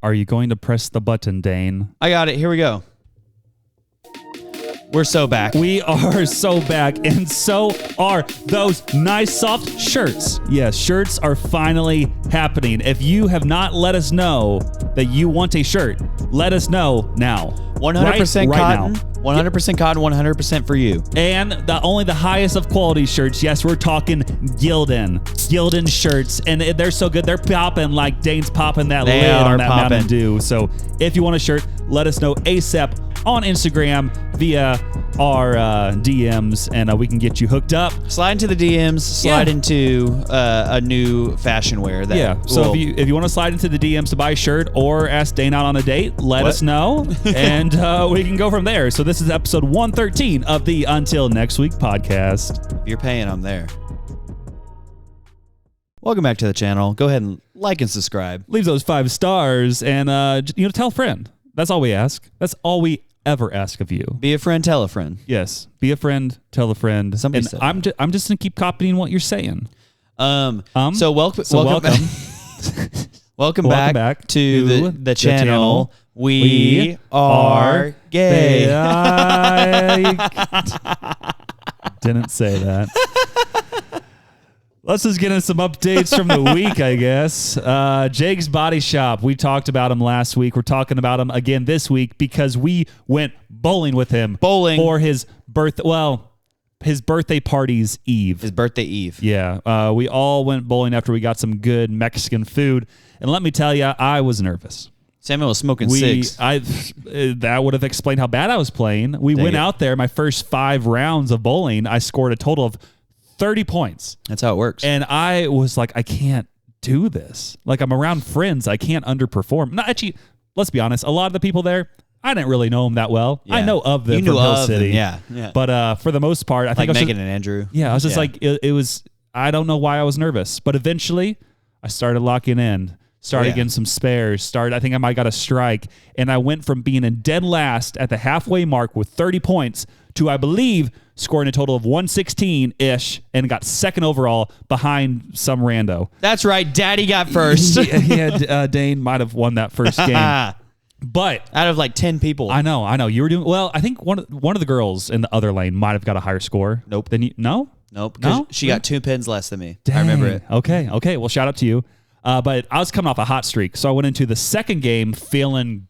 Are you going to press the button, Dane? I got it. Here we go. We're so back. We are so back, and so are those nice soft shirts. Yes, shirts are finally happening. If you have not let us know that you want a shirt, let us know now. 100% right cotton. now. 100% cotton, 100% for you. And only the highest of quality shirts. Yes, we're talking Gildan shirts, and they're so good. They're popping like Dane's popping that lid on that Mountain Dew. So if you want a shirt, let us know ASAP on Instagram via our DMs, and we can get you hooked up. Slide into the DMs. Slide into a new fashion wear. So if you want to slide into the DMs to buy a shirt or ask Dane out on a date, let us know, and we can go from there. So this is episode 113 of the Until Next Week podcast. If you're paying, I'm there. Welcome back to the channel. Go ahead and like and subscribe. Leave those 5 stars, and tell a friend. That's all we ask. That's all we ever ask of you. Be a friend, tell a friend. Yes, be a friend, tell a friend. Somebody and said I'm just gonna keep copying what you're saying. So welcome. Welcome back to the channel. We are gay. Didn't say that. Let's just get into some updates from the week, I guess. Jake's Body Shop. We talked about him last week. We're talking about him again this week because we went bowling with him. For his his birthday party's eve. His birthday eve. Yeah. We all went bowling after we got some good Mexican food. And let me tell you, I was nervous. Samuel was smoking cigs. That would have explained how bad I was playing. We went out there, my first 5 rounds of bowling, I scored a total of 30 points. That's how it works. And I was like, I can't do this. Like, I'm around friends. I can't underperform. Not actually, let's be honest. A lot of the people there, I didn't really know them that well. Yeah. I know of them from Hill City. Yeah. But for the most part, I think like Megan and Andrew. Yeah, I was just like, it was, I don't know why I was nervous. But eventually, I started locking in. Started getting some spares. I think I might got a strike. And I went from being in dead last at the halfway mark with 30 points to, I believe, scoring a total of 116-ish and got second overall behind some rando. That's right. Daddy got first. Dane might have won that first game. But out of like 10 people. I know. You were doing well. I think one of the girls in the other lane might have got a higher score. Nope. No? Nope. No? She got 2 pins less than me. Dang. I remember it. Okay. Well, shout out to you. But I was coming off a hot streak, so I went into the second game feeling,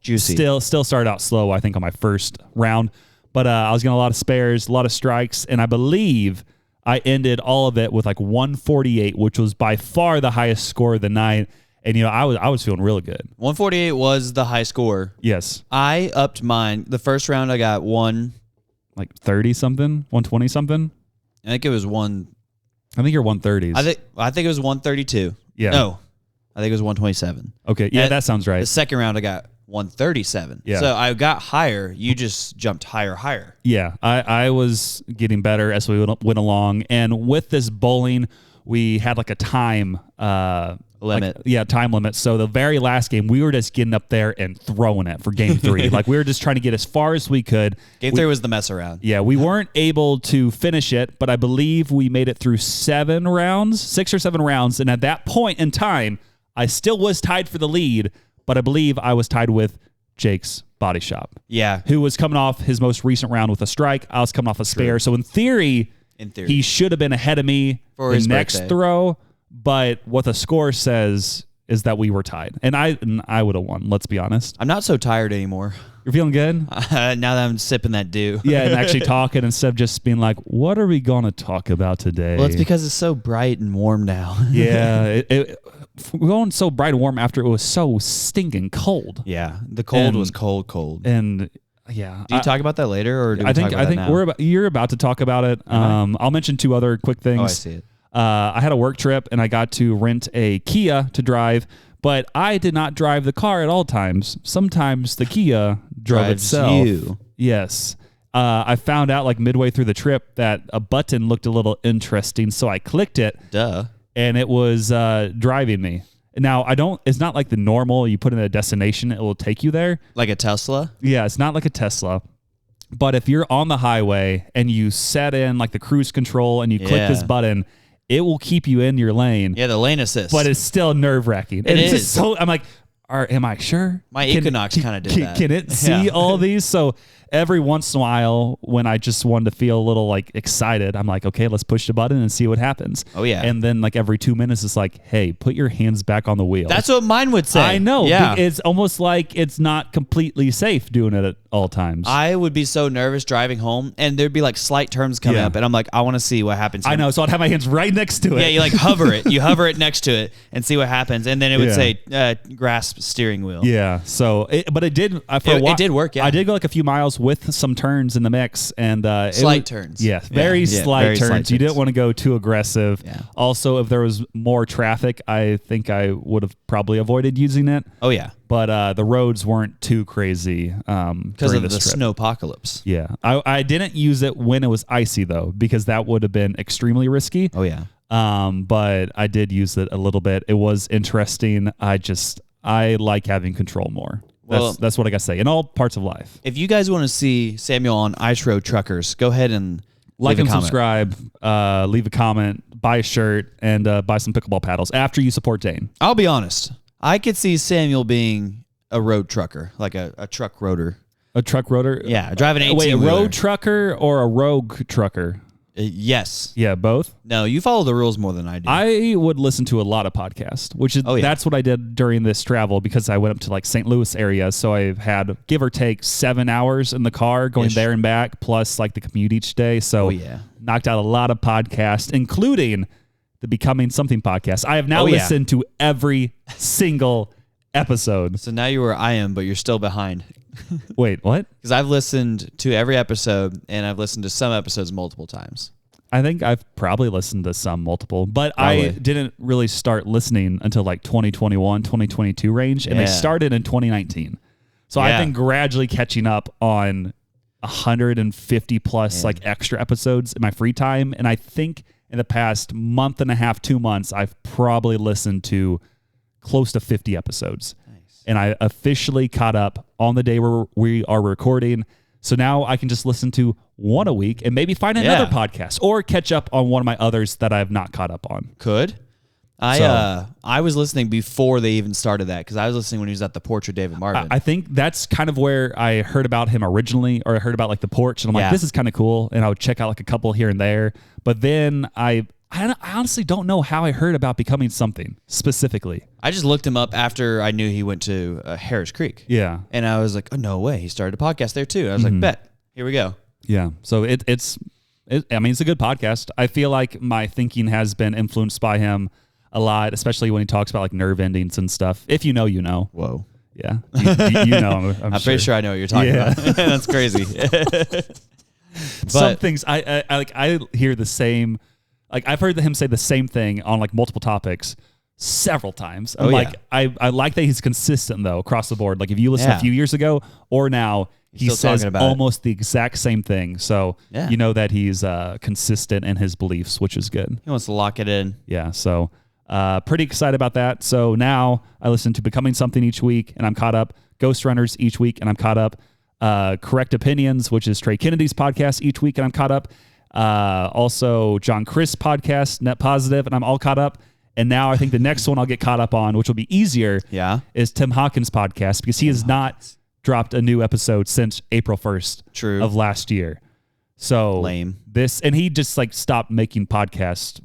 juicy. Still started out slow, I think, on my first round. But I was getting a lot of spares, a lot of strikes, and I believe I ended all of it with like 148, which was by far the highest score of the night. And I was feeling really good. 148 was the high score. Yes. I upped mine. The first round I got 30 something, 120 something. I think it was one. I think you're 130s. I think it was 132. Yeah. No, I think it was 127. Okay. Yeah, that sounds right. The second round I got 137. Yeah. So I got higher. You just jumped higher. Yeah. I was getting better as we went along. And with this bowling, we had like a time limit. Time limit. So the very last game, we were just getting up there and throwing it for game 3. Like, we were just trying to get as far as we could. Game 3 was the mess around. Yeah, we weren't able to finish it, but I believe we made it through 6 or 7 rounds. And at that point in time, I still was tied for the lead, but I believe I was tied with Jake's Body Shop. Yeah. Who was coming off his most recent round with a strike. I was coming off a spare. So in theory, he should have been ahead of me for his next birthday. Throw. But what the score says is that we were tied. And I would have won, let's be honest. I'm not so tired anymore. You're feeling good? Now that I'm sipping that dew. Yeah, and actually talking instead of just being like, what are we going to talk about today? Well, it's because it's so bright and warm now. Yeah, we're going so bright and warm after it was so stinking cold. Yeah, the cold was cold. And yeah. Do you talk about that later? Or do we I think now? You're about to talk about it. I'll mention 2 other quick things. Oh, I see it. I had a work trip and I got to rent a Kia to drive, but I did not drive the car at all times. Sometimes the Kia drove itself. You. Yes. I found out like midway through the trip that a button looked a little interesting, so I clicked it. Duh. And it was driving me. Now, it's not like the normal, you put in a destination, it will take you there. Like a Tesla? Yeah, it's not like a Tesla. But if you're on the highway and you set in like the cruise control and you click this button, it will keep you in your lane. Yeah, the lane assist. But it's still nerve-wracking. It is. Just so, I'm like, am I sure? My Equinox kind of did that. Can it see all these? So every once in a while, when I just wanted to feel a little like excited, I'm like, okay, let's push the button and see what happens. Oh yeah. And then like every 2 minutes, it's like, hey, put your hands back on the wheel. That's what mine would say. I know. Yeah. It's almost like it's not completely safe doing it at all times. I would be so nervous driving home, and there'd be like slight turns coming up, and I'm like, I want to see what happens here. I know. So I'd have my hands right next to it. Yeah, you like hover it. You hover it next to it and see what happens, and then it would say grasp steering wheel. Yeah. So, but it did. It did work. Yeah. I did go like a few miles with some turns in the mix, and slight turns. Yeah, very slight turns. You didn't want to go too aggressive. Yeah. Also, if there was more traffic, I think I would have probably avoided using it. Oh yeah. But the roads weren't too crazy because of the snowpocalypse. Yeah, I didn't use it when it was icy though, because that would have been extremely risky. Oh yeah. But I did use it a little bit. It was interesting. I like having control more. That's what I got to say in all parts of life. If you guys want to see Samuel on Ice Road Truckers, go ahead and like and subscribe, leave a comment, buy a shirt, and buy some pickleball paddles after you support Dane. I'll be honest. I could see Samuel being a road trucker, like a truck roader. A truck roader? Yeah, driving 18. Wait, a road trucker or a rogue trucker? Yes. Yeah, both? No, you follow the rules more than I do. I would listen to a lot of podcasts, which is that's what I did during this travel, because I went up to like St. Louis area. So I had give or take 7 hours in the car going there and back, plus like the commute each day. So knocked out a lot of podcasts, including the Becoming Something podcast. I have now listened to every single episode. So now you're where I am, but you're still behind. Wait, what? Because I've listened to every episode, and I've listened to some episodes multiple times. I think I've probably listened to some multiple, but I didn't really start listening until like 2021, 2022 range, and they started in 2019. So I've been gradually catching up on 150 plus like extra episodes in my free time, and I think in the past month and a half, 2 months, I've probably listened to close to 50 episodes. And I officially caught up on the day where we are recording. So now I can just listen to one a week and maybe find another podcast or catch up on one of my others that I have not caught up on. Could. I was listening before they even started that, because I was listening when he was at the Porch of David Marvin. I think that's kind of where I heard about him originally, or I heard about like the Porch, and I'm like, this is kind of cool. And I would check out like a couple here and there. But then I honestly don't know how I heard about Becoming Something specifically. I just looked him up after I knew he went to Harris Creek. Yeah. And I was like, oh, no way. He started a podcast there too. I was like, bet. Here we go. Yeah. So it's a good podcast. I feel like my thinking has been influenced by him a lot, especially when he talks about like nerve endings and stuff. If you know, you know. Whoa. Yeah. You know. I'm pretty sure I know what you're talking about. That's crazy. Some things I hear the same. Like I've heard him say the same thing on like multiple topics several times. I like that he's consistent though across the board. Like if you listen a few years ago or now, he says almost the exact same thing. So you know that he's consistent in his beliefs, which is good. He wants to lock it in. Yeah. So pretty excited about that. So now I listen to Becoming Something each week and I'm caught up. Ghostrunners each week and I'm caught up. Correct Opinions, which is Trey Kennedy's podcast each week and I'm caught up. Also John Chris podcast, Net Positive, and I'm all caught up. And now I think the next one I'll get caught up on, which will be easier, is Tim Hawkins podcast, because he has not dropped a new episode since April 1st of last year. So lame. And he just like stopped making podcasts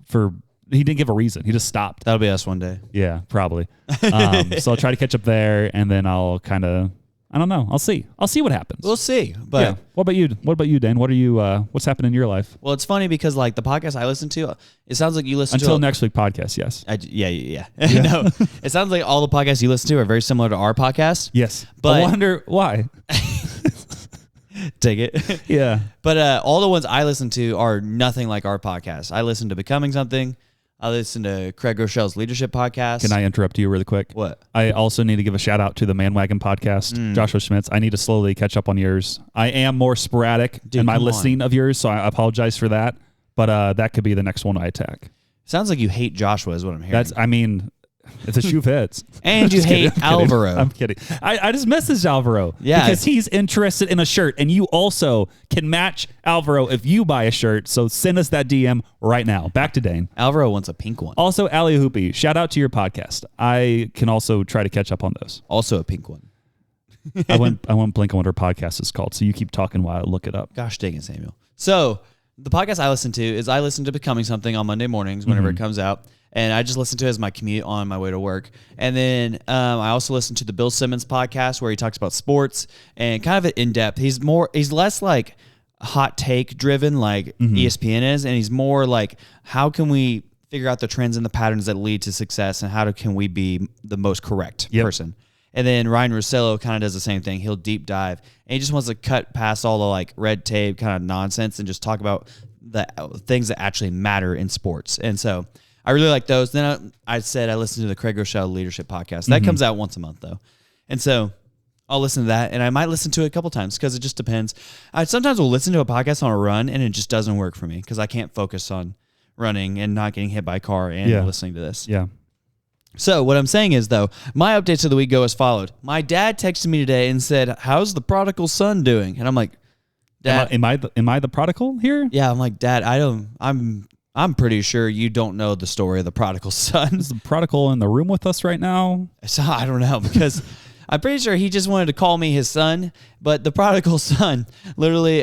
he didn't give a reason. He just stopped. That'll be us one day. Yeah, probably. So I'll try to catch up there, and then I'll kind of, I don't know. I'll see what happens. We'll see. But what about you? What about you, Dan? What's happening in your life? Well, it's funny because like the podcast I listen to, it sounds like you listen until next week podcast. Yes. Yeah. No, it sounds like all the podcasts you listen to are very similar to our podcast. Yes. But I wonder why. Take it. Yeah. But all the ones I listen to are nothing like our podcast. I listen to Becoming Something. I listen to Craig Rochelle's leadership podcast. Can I interrupt you really quick? What? I also need to give a shout out to the Man Wagon podcast, Joshua Schmitz. I need to slowly catch up on yours. I am more sporadic in my listening of yours, so I apologize for that. But that could be the next one I attack. Sounds like you hate Joshua is what I'm hearing. If the shoe fits. And you hate Alvaro. I'm kidding. I just messaged Alvaro. Yeah. Because he's interested in a shirt, and you also can match Alvaro if you buy a shirt. So send us that DM right now. Back to Dane. Alvaro wants a pink one. Also, Ali Hoopy, shout out to your podcast. I can also try to catch up on those. Also a pink one. I went blank on what her podcast is called, so you keep talking while I look it up. Gosh dang it, Samuel. So the podcast I listen to Becoming Something on Monday mornings whenever it comes out. And I just listen to it as my commute on my way to work. And then I also listen to the Bill Simmons podcast where he talks about sports and kind of in-depth. He's less like hot take driven like ESPN is. And he's more like, how can we figure out the trends and the patterns that lead to success, and can we be the most correct person? And then Ryan Russillo kind of does the same thing. He'll deep dive, and he just wants to cut past all the like red tape kind of nonsense and just talk about the things that actually matter in sports. And so I really like those. Then I said I listen to the Craig Rochelle Leadership Podcast. That comes out once a month though. And so I'll listen to that, and I might listen to it a couple times because it just depends. I sometimes will listen to a podcast on a run, and it just doesn't work for me because I can't focus on running and not getting hit by a car and listening to this. Yeah. So what I'm saying is, though, my updates of the week go as followed. My dad texted me today and said, "How's the prodigal son doing?" And I'm like, "Dad, am I the prodigal here?" Yeah, I'm like, "Dad, I'm pretty sure you don't know the story of the prodigal son." Is the prodigal in the room with us right now? So I don't know, because I'm pretty sure he just wanted to call me his son, but the prodigal son literally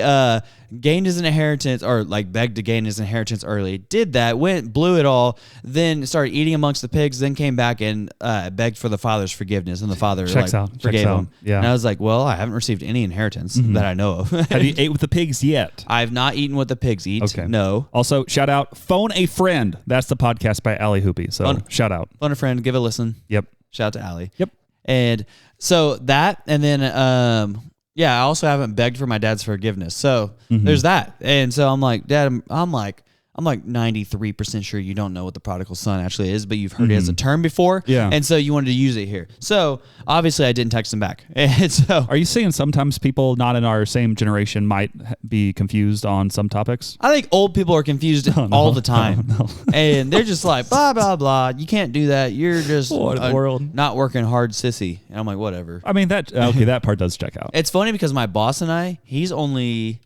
gained his inheritance, or like begged to gain his inheritance early, did that, blew it all, then started eating amongst the pigs, then came back and begged for the father's forgiveness, and the father forgave him. Yeah. And I was like, well, I haven't received any inheritance that I know of. Have you ate with the pigs yet? I've not eaten what the pigs eat. Okay. No. Also, shout out Phone a Friend. That's the podcast by Ali Hoopy. So shout out. Phone a Friend. Give it a listen. Yep. Shout out to Ali. Yep. And so that, and then, I also haven't begged for my dad's forgiveness. So there's that. And so I'm like, Dad, I'm like 93% sure you don't know what the prodigal son actually is, but you've heard it as a term before. Yeah. And so you wanted to use it here. So obviously I didn't text him back. And so are you saying sometimes people not in our same generation might be confused on some topics? I think old people are confused all the time. No. And they're just like, blah, blah, blah. You can't do that. You're just What in the world? Not working hard sissy. And I'm like, whatever. I mean, that part does check out. It's funny because my boss and I, he's only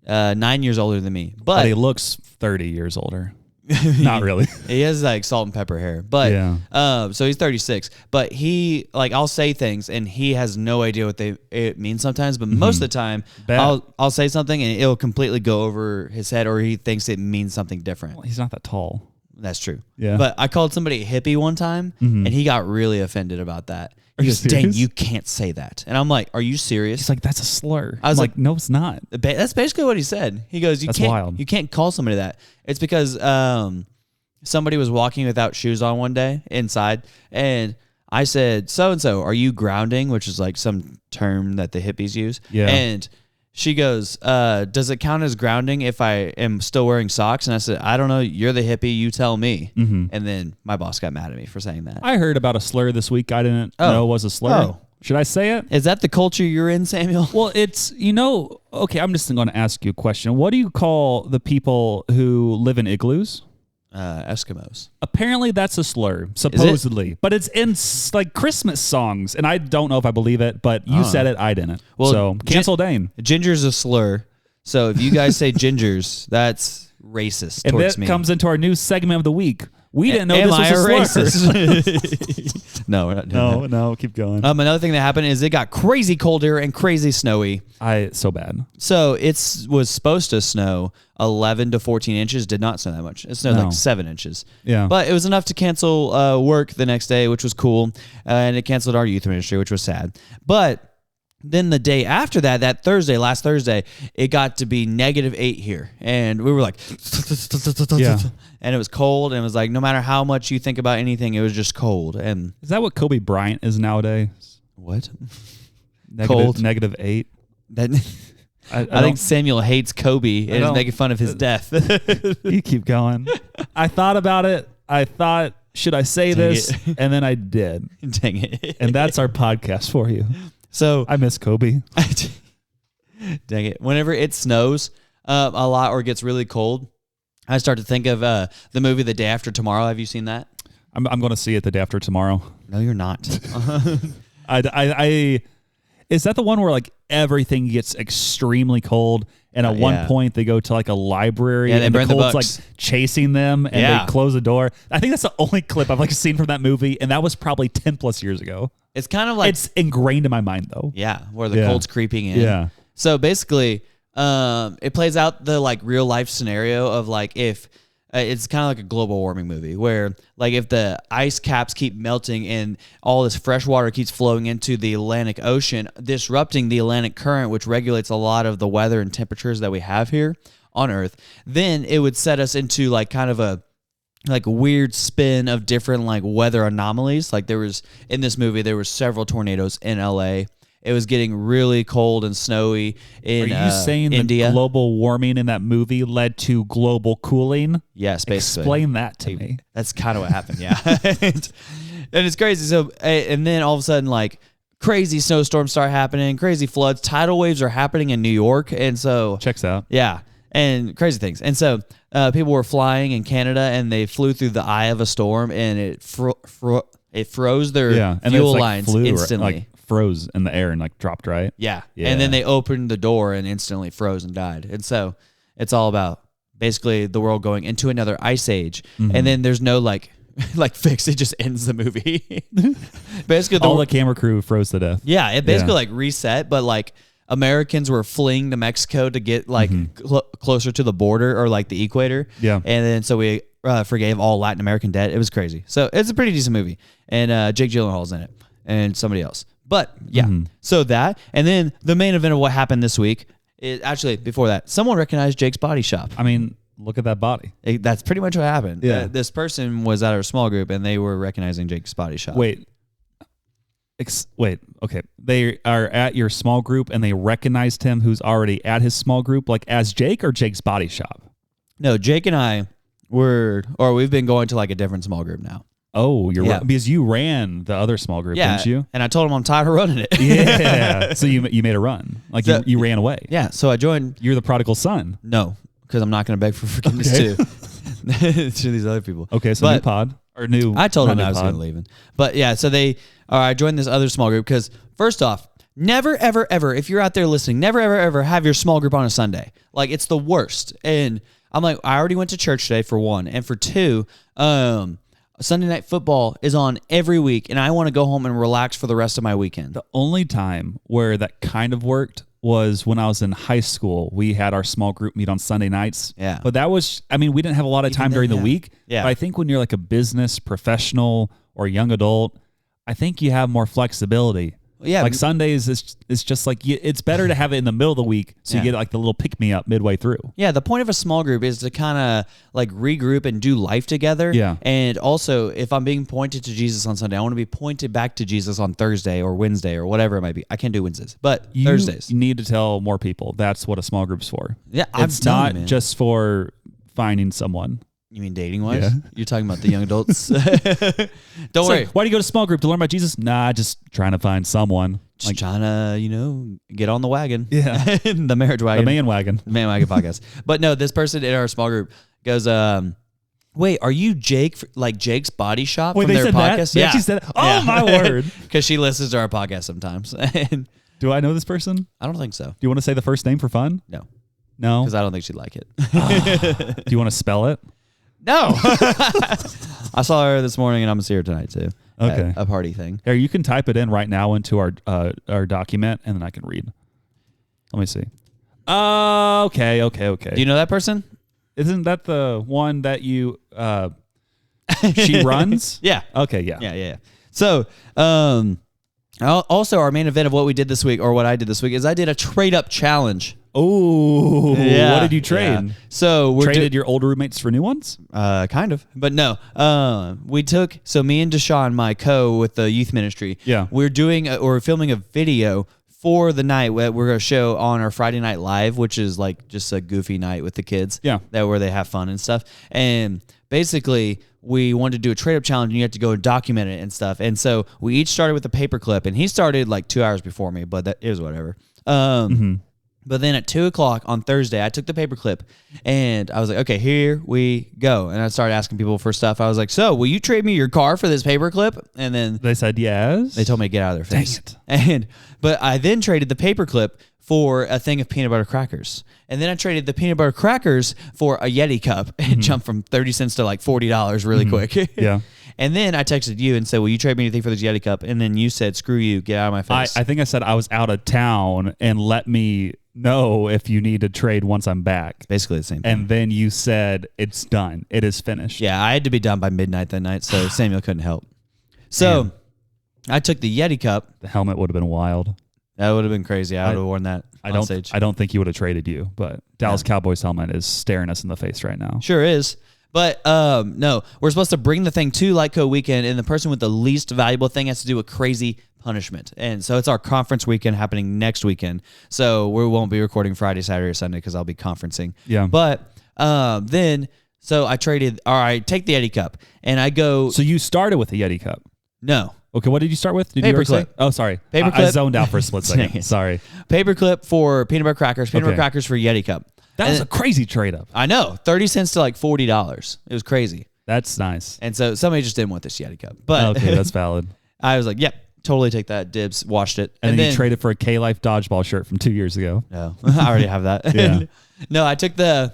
9 years older than me, but he looks 30 years older. Not really. He has like salt and pepper hair, but so he's 36. But he I'll say things and he has no idea what it means sometimes. But most of the time, I'll say something and it'll completely go over his head, or he thinks it means something different. Well, he's not that tall. That's true. Yeah. But I called somebody a hippie one time, and he got really offended about that. He goes, "Dang, you can't say that." And I'm like, "Are you serious?" He's like, "That's a slur." I was like, "No, it's not." That's basically what he said. He goes, "You can't call somebody that." It's because somebody was walking without shoes on one day inside, and I said, "So and so, are you grounding?" Which is like some term that the hippies use. Yeah. And she goes, "Does it count as grounding if I am still wearing socks?" And I said, "I don't know. You're the hippie. You tell me." And then my boss got mad at me for saying that. I heard about a slur this week I didn't know was a slur. Oh. Should I say it? Is that the culture you're in, Samuel? Well, it's, okay, I'm just going to ask you a question. What do you call the people who live in igloos? Eskimos. Apparently that's a slur, supposedly. But it's in like Christmas songs, and I don't know if I believe it, but you said it, I didn't. Well, so cancel Dane. Ginger's a slur. So if you guys say gingers, that's racist and towards that me. comes into our new segment of the week. We didn't know Am this was I a slur. No, we're not doing that. No, keep going. Another thing that happened is it got crazy cold here and crazy snowy. So bad. So it was supposed to snow 11 to 14 inches. Did not snow that much. It snowed like 7 inches. Yeah. But it was enough to cancel work the next day, which was cool. And it canceled our youth ministry, which was sad. But then the day after that last Thursday, it got to be -8 here. And we were like, and it was cold. And it was like, no matter how much you think about anything, it was just cold. And is that what Kobe Bryant is nowadays? What? Cold? -8? I think Samuel hates Kobe and is making fun of his death. You keep going. I thought about it. I thought, should I say this? And then I did. Dang it. And that's our podcast for you. So I miss Kobe. Dang it. Whenever it snows a lot or gets really cold, I start to think of the movie The Day After Tomorrow. Have you seen that? I'm going to see it the day after tomorrow. No, you're not. Is that the one where like everything gets extremely cold, and at one point they go to like a library and the cold's like chasing them, and they close the door? I think that's the only clip I've like seen from that movie, and that was probably 10 plus years ago. It's kind of like it's ingrained in my mind though. Yeah, where the cold's creeping in. Yeah. So basically, it plays out the like real life scenario of like if. It's kind of like a global warming movie where, like, if the ice caps keep melting and all this fresh water keeps flowing into the Atlantic Ocean, disrupting the Atlantic current, which regulates a lot of the weather and temperatures that we have here on Earth, then it would set us into like kind of a like weird spin of different like weather anomalies. Like there was in this movie, there were several tornadoes in LA. It was getting really cold and snowy in India. Are you saying the global warming in that movie led to global cooling? Yes, basically. Explain that to me. That's kind of what happened, yeah. And it's crazy. So, and then all of a sudden, like, crazy snowstorms start happening, crazy floods, tidal waves are happening in New York. And so... Checks out. Yeah, and crazy things. And so people were flying in Canada, and they flew through the eye of a storm, and it froze their fuel lines instantly. Like, froze in the air and like dropped, right? Yeah. And then they opened the door and instantly froze and died. And so it's all about basically the world going into another ice age. Mm-hmm. And then there's no like fix. It just ends the movie. Basically, all the camera crew froze to death. Yeah. It basically like reset, but like Americans were fleeing to Mexico to get like closer to the border or like the equator. Yeah. And then so we forgave all Latin American debt. It was crazy. So it's a pretty decent movie. And Jake Gyllenhaal's in it and somebody else. But yeah, so that, and then the main event of what happened this week is actually before that, someone recognized Jake's Body Shop. I mean, look at that body. That's pretty much what happened. Yeah. This person was at our small group and they were recognizing Jake's Body Shop. Wait. Okay. They are at your small group and they recognized him who's already at his small group, like as Jake or Jake's Body Shop? No, Jake and I we've been going to like a different small group now. Oh, right, because you ran the other small group, didn't you? And I told him I'm tired of running it. Yeah. So you made a run. Like so, you ran away. Yeah. So I joined. You're the prodigal son. No, because I'm not going to beg for forgiveness to these other people. Okay, so new pod or new. I told them I was going to leave. But yeah, so I joined this other small group because first off, never, ever, ever, if you're out there listening, never, ever, ever have your small group on a Sunday. Like it's the worst. And I'm like, I already went to church today for one. And for two, Sunday Night Football is on every week, and I want to go home and relax for the rest of my weekend. The only time where that kind of worked was when I was in high school. We had our small group meet on Sunday nights. Yeah. But that was, I mean, we didn't have a lot of time during the week. Yeah. But I think when you're like a business professional or young adult, I think you have more flexibility. Yeah, like Sundays is just like it's better to have it in the middle of the week so you get like the little pick me up midway through. Yeah, the point of a small group is to kind of like regroup and do life together. Yeah, and also if I'm being pointed to Jesus on Sunday, I want to be pointed back to Jesus on Thursday or Wednesday or whatever it might be. I can't do Wednesdays, but Thursdays. You need to tell more people that's what a small group's for. Yeah, it's not just for finding someone. You mean dating wise? Yeah. You're talking about the young adults. Don't worry. Why do you go to small group to learn about Jesus? Nah, just trying to find someone. Just like trying to, get on the wagon. Yeah. The marriage wagon. The man wagon. The man wagon podcast. But no, this person in our small group goes, wait, are you Jake, like Jake's Body Shop from their podcast? Yeah. She said, oh my word. Because she listens to our podcast sometimes. Do I know this person? I don't think so. Do you want to say the first name for fun? No. No? Because I don't think she'd like it. Do you want to spell it? No. I saw her this morning and I'm going to see her tonight too. Okay. A party thing. Here, you can type it in right now into our document and then I can read. Let me see. Okay. Do you know that person? Isn't that the one that you she runs? Yeah. Okay, yeah. Yeah. So, also our main event of what we did this week or what I did this week is I did a trade up challenge. Oh, yeah. What did you trade? Yeah. So we traded your old roommates for new ones? Kind of, but no. Me and Deshaun, my with the youth ministry. Yeah, we're filming a video for the night that we're going to show on our Friday Night Live, which is like just a goofy night with the kids. Yeah, where they have fun and stuff. And basically, we wanted to do a trade up challenge, and you have to go and document it and stuff. And so we each started with a paper clip, and he started like 2 hours before me, but it was whatever. But then at 2:00 on Thursday, I took the paperclip and I was like, okay, here we go. And I started asking people for stuff. I was like, so will you trade me your car for this paperclip? And then they said yes. They told me to get out of their face. Dang it. But I then traded the paperclip for a thing of peanut butter crackers. And then I traded the peanut butter crackers for a Yeti cup. It jumped from 30 cents to like $40 really quick. Yeah. And then I texted you and said, will you trade me anything for this Yeti cup? And then you said, screw you, get out of my face. I think I said I was out of town and let me know if you need to trade once I'm back. Basically the same thing. And then you said, it's done. It is finished. Yeah, I had to be done by midnight that night, so Samuel couldn't help. So I took the Yeti cup. The helmet would have been wild. That would have been crazy. I would have worn that on stage. I don't think he would have traded you, but Dallas Cowboys helmet is staring us in the face right now. Sure is. But no, we're supposed to bring the thing to Lightco weekend, and the person with the least valuable thing has to do a crazy punishment. And so it's our conference weekend happening next weekend. So we won't be recording Friday, Saturday, or Sunday because I'll be conferencing. Yeah. But so I traded, all right, take the Yeti cup, and I go. So you started with the Yeti cup? No. Okay, what did you start with? Did you already say? Oh, sorry. Paperclip. I zoned out for a split second. Sorry. Paperclip for peanut butter crackers, peanut butter crackers for Yeti cup. That was a crazy trade up. I know. 30 cents to like $40. It was crazy. That's nice. And so somebody just didn't want this Yeti cup. But okay, that's valid. I was like, yep, totally take that. Dibs, washed it. And then you traded for a K-Life dodgeball shirt from 2 years ago. No, I already have that. Yeah. No, I took the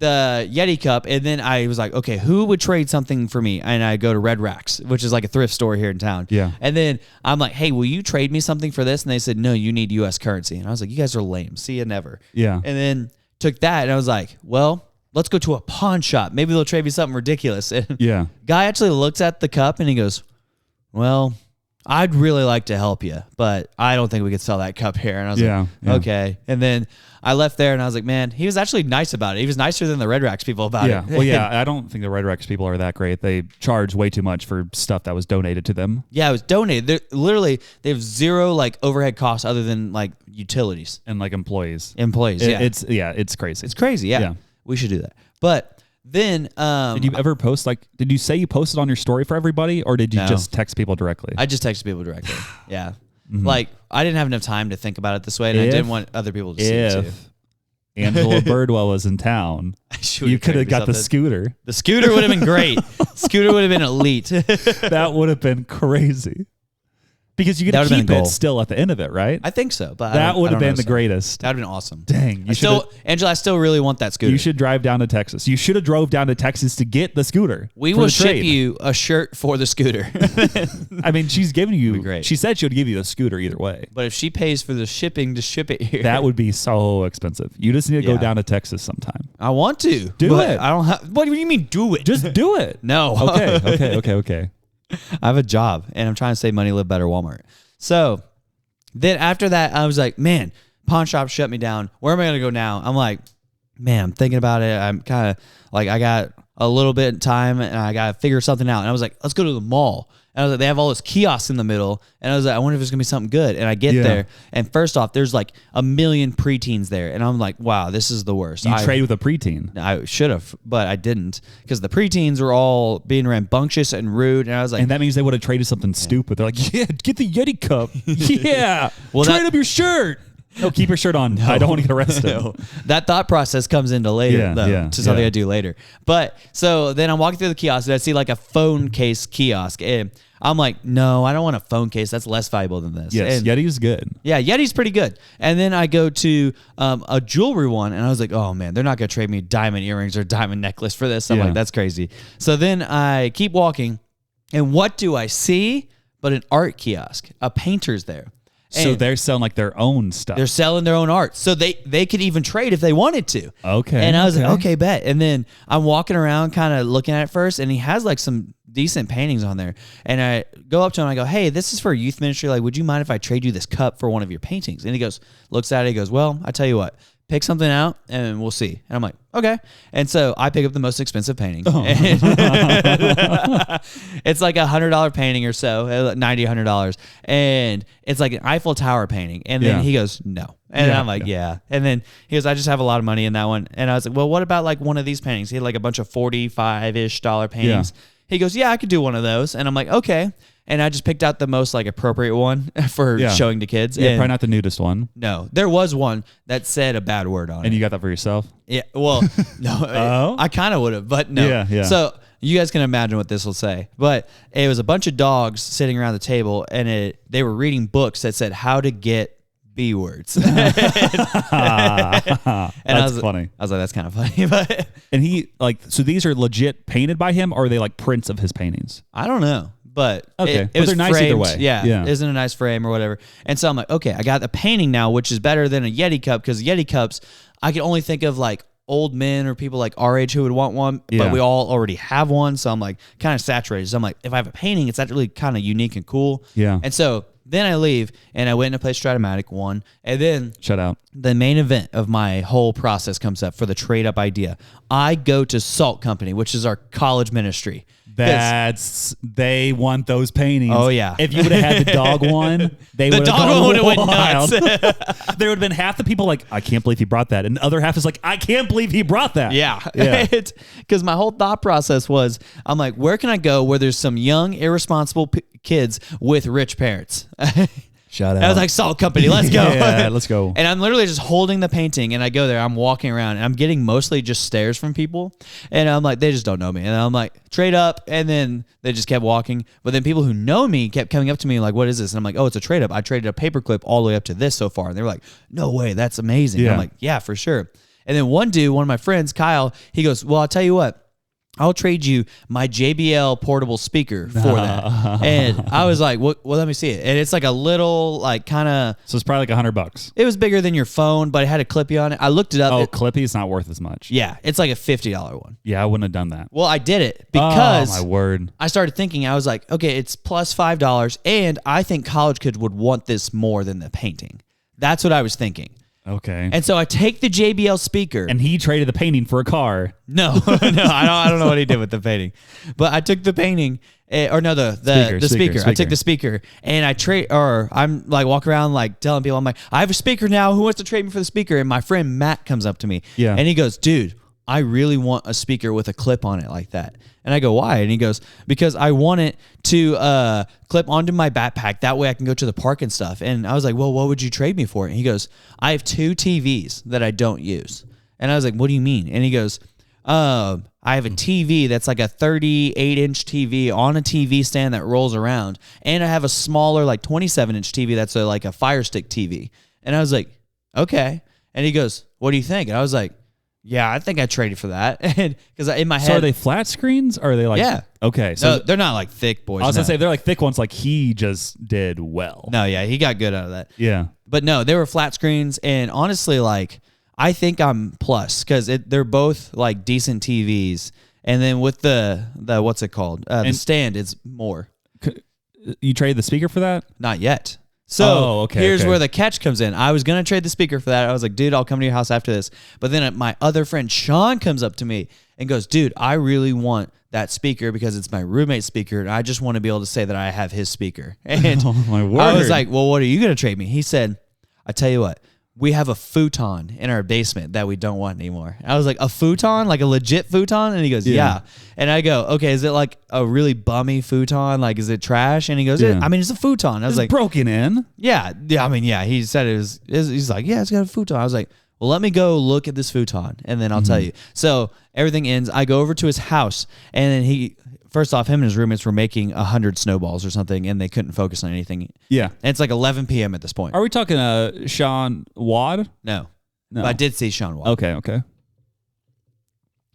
Yeti cup, and then I was like, okay, who would trade something for me? And I go to Red Racks, which is like a thrift store here in town. Yeah. And then I'm like, hey, will you trade me something for this? And they said, no, you need U.S. currency. And I was like, you guys are lame. See you never. Yeah. And then took that, and I was like, well, let's go to a pawn shop. Maybe they'll trade me something ridiculous. And yeah. Guy actually looks at the cup, and he goes, well, I'd really like to help you, but I don't think we could sell that cup here. And I was like, okay. And then I left there, and I was like, man, he was actually nice about it. He was nicer than the Red Racks people about it. Well, yeah, I don't think the Red Racks people are that great. They charge way too much for stuff that was donated to them. Yeah, it was donated. They have zero like overhead costs other than like utilities and like employees. It's crazy. It's crazy. Yeah. We should do that. But then, did you ever post did you say you posted on your story for everybody, or did you just text people directly? I just texted people directly. Yeah. Like, I didn't have enough time to think about it this way, and I didn't want other people to see it too. If Angela Birdwell was in town, you could have got the scooter. The scooter would have been great. Scooter would have been elite. That would have been crazy. Because you get to keep it still at the end of it, right? I think so. But that would have been the greatest. That would have been awesome. Dang. Angela, I still really want that scooter. You should drive down to Texas. You should have drove down to Texas to get the scooter. We will ship you a shirt for the scooter. I mean, she's giving you, she said she would give you the scooter either way. But if she pays for the shipping to ship it here. That would be so expensive. You just need to go down to Texas sometime. I want to. Do it. I don't have, what do you mean do it? Just do it. No. Okay. I have a job, and I'm trying to save money, live better, Walmart. So then after that, I was like, man, pawn shop shut me down. Where am I going to go now? I'm like, man, I'm thinking about it. I'm kind of like, I got a little bit of time, and I got to figure something out. And I was like, let's go to the mall. And I was like, they have all those kiosks in the middle. And I was like, I wonder if there's going to be something good. And I get there. And first off, there's like a million preteens there. And I'm like, wow, this is the worst. You trade with a preteen. I should have, but I didn't. Because the preteens were all being rambunctious and rude. And I was like, and that means they would have traded something stupid. They're like, yeah, get the Yeti cup. Yeah. Well, trade up your shirt. No, keep your shirt on. No. I don't want to get arrested. No. That thought process comes into later, to something I do later. But so then I'm walking through the kiosk, and I see like a phone case kiosk. And I'm like, no, I don't want a phone case. That's less valuable than this. Yes, Yeti's good. Yeah, Yeti's pretty good. And then I go to a jewelry one, and I was like, oh, man, they're not going to trade me diamond earrings or diamond necklace for this. I'm like, that's crazy. So then I keep walking, and what do I see but an art kiosk? A painter's there. So they're selling like their own stuff. They're selling their own art. So they could even trade if they wanted to. Okay. And I was like, okay, bet. And then I'm walking around kind of looking at it first, and he has like some decent paintings on there. And I go up to him and I go, hey, this is for a youth ministry. Like, would you mind if I trade you this cup for one of your paintings? And he goes, looks at it. He goes, well, I tell you what, pick something out and we'll see. And I'm like, okay. And so I pick up the most expensive painting. Oh. It's like $100 painting or so, $90, $100. And it's like an Eiffel Tower painting. And then he goes, no. And I'm like, yeah. And then he goes, I just have a lot of money in that one. And I was like, well, what about like one of these paintings? He had like a bunch of $45-ish paintings. Yeah. He goes, yeah, I could do one of those. And I'm like, okay. and I just picked out the most like appropriate one for showing to kids. Yeah, and probably not the nudist one. No, there was one that said a bad word on it. And you got that for yourself? Yeah, well, no, I kind of would have, but no. Yeah. So you guys can imagine what this will say. But it was a bunch of dogs sitting around the table, and they were reading books that said how to get B words. That's funny. I was like, that's kind of funny. But and he so these are legit painted by him, or are they like prints of his paintings? I don't know. But okay, it was they're nice framed, either way. Yeah, isn't a nice frame or whatever. And so I'm like, okay, I got the painting now, which is better than a Yeti cup, because Yeti cups, I can only think of like old men or people like our age who would want one, but we all already have one. So I'm like kind of saturated. So I'm like, if I have a painting, it's actually kind of unique and cool. Yeah. And so then I leave and I went and played Trademark one. And then shut out. The main event of my whole process comes up for the trade up idea. I go to Salt Company, which is our college ministry. They want those paintings. Oh yeah. If you would have had the dog one, the dog one would have went nuts. There would have been half the people like, I can't believe he brought that, and the other half is like, I can't believe he brought that. Yeah. Because my whole thought process was, I'm like, where can I go where there's some young, irresponsible kids with rich parents? Shout out. I was like, Salt Company, let's go. Yeah, let's go. And I'm literally just holding the painting, and I go there. I'm walking around, and I'm getting mostly just stares from people. And I'm like, they just don't know me. And I'm like, trade up. And then they just kept walking. But then people who know me kept coming up to me like, what is this? And I'm like, oh, it's a trade up. I traded a paperclip all the way up to this so far. And they were like, no way, that's amazing. Yeah. I'm like, yeah, for sure. And then one of my friends, Kyle, he goes, well, I'll tell you what. I'll trade you my JBL portable speaker for that. And I was like, well, let me see it. And it's like a little, like, kind of... So it's probably like $100. It was bigger than your phone, but it had a Clippy on it. I looked it up. Oh, Clippy's not worth as much. Yeah, it's like a $50 one. Yeah, I wouldn't have done that. Well, I did it because... Oh, my word. I started thinking, I was like, okay, it's plus $5, and I think college kids would want this more than the painting. That's what I was thinking. Okay. And so I take the JBL speaker. And he traded the painting for a car. No, I don't know what he did with the painting. But I took the painting, the speaker. I took the speaker, and I'm like walking around like telling people, I'm like, I have a speaker now. Who wants to trade me for the speaker? And my friend Matt comes up to me. Yeah. And he goes, dude, I really want a speaker with a clip on it like that. And I go, why? And he goes, because I want it to clip onto my backpack. That way I can go to the park and stuff. And I was like, well, what would you trade me for? And he goes, I have 2 TVs that I don't use. And I was like, what do you mean? And he goes, I have a TV that's like a 38-inch TV on a TV stand that rolls around. And I have a smaller, like 27-inch TV that's like a Fire Stick TV. And I was like, okay. And he goes, what do you think? And I was like, yeah, I think I traded for that. And because in my head, so are they flat screens or are they like? Yeah. Okay. So no, they're not like thick boys. I was gonna say they're like thick ones. Like he just did well. No, yeah, he got good out of that. Yeah. But no, they were flat screens, and honestly, like I think I'm plus because they're both like decent TVs, and then with the what's it called? The stand is more. You trade the speaker for that? Not yet. So here's okay. where the catch comes in. I was going to trade the speaker for that. I was like, dude, I'll come to your house after this. But then my other friend, Sean, comes up to me and goes, dude, I really want that speaker because it's my roommate's speaker. And I just want to be able to say that I have his speaker. And oh, my word. I was like, well, what are you going to trade me? He said, I tell you what, we have a futon in our basement that we don't want anymore. I was like, a futon? Like a legit futon? And he goes, yeah. And I go, okay, is it like a really bummy futon? Like, is it trash? And he goes, I mean, it's a futon. I was like, broken in. Yeah. I mean, yeah. He said he's like, yeah, it's got a futon. I was like, well, let me go look at this futon and then I'll tell you. So everything ends. I go over to his house and then first off, him and his roommates were making 100 snowballs or something, and they couldn't focus on anything. Yeah. And it's like 11 p.m. at this point. Are we talking Sean Wad? No. But I did see Sean Wad. Okay.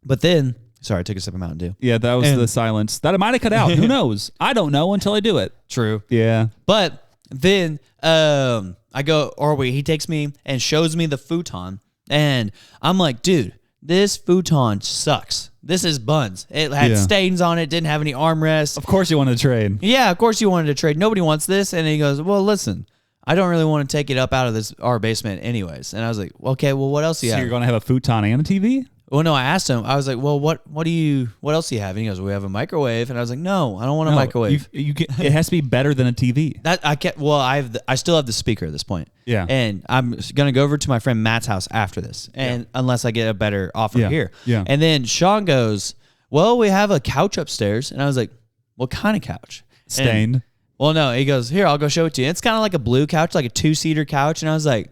But then, sorry, I took a sip of Mountain Dew. Yeah, that was the silence. That might have cut out. Who knows? I don't know until I do it. True. Yeah. But then he takes me and shows me the futon, and I'm like, dude, this futon sucks. This is buns. It had stains on it, didn't have any armrests. Of course you wanted to trade. Yeah, of course you wanted to trade. Nobody wants this. And he goes, well, listen, I don't really want to take it up out of our basement anyways. And I was like, okay, well, what else do you have? So you're going to have a futon and a TV? Well, no, I asked him. I was like, well, what else do you have? And he goes, we have a microwave. And I was like, no, I don't want a microwave. It has to be better than a TV. I still have the speaker at this point. Yeah. And I'm going to go over to my friend Matt's house after this. And unless I get a better offer here. Yeah. And then Sean goes, well, we have a couch upstairs. And I was like, what kind of couch? Stained. Well, no, he goes, here, I'll go show it to you. It's kind of like a blue couch, like a 2-seater couch. And I was like,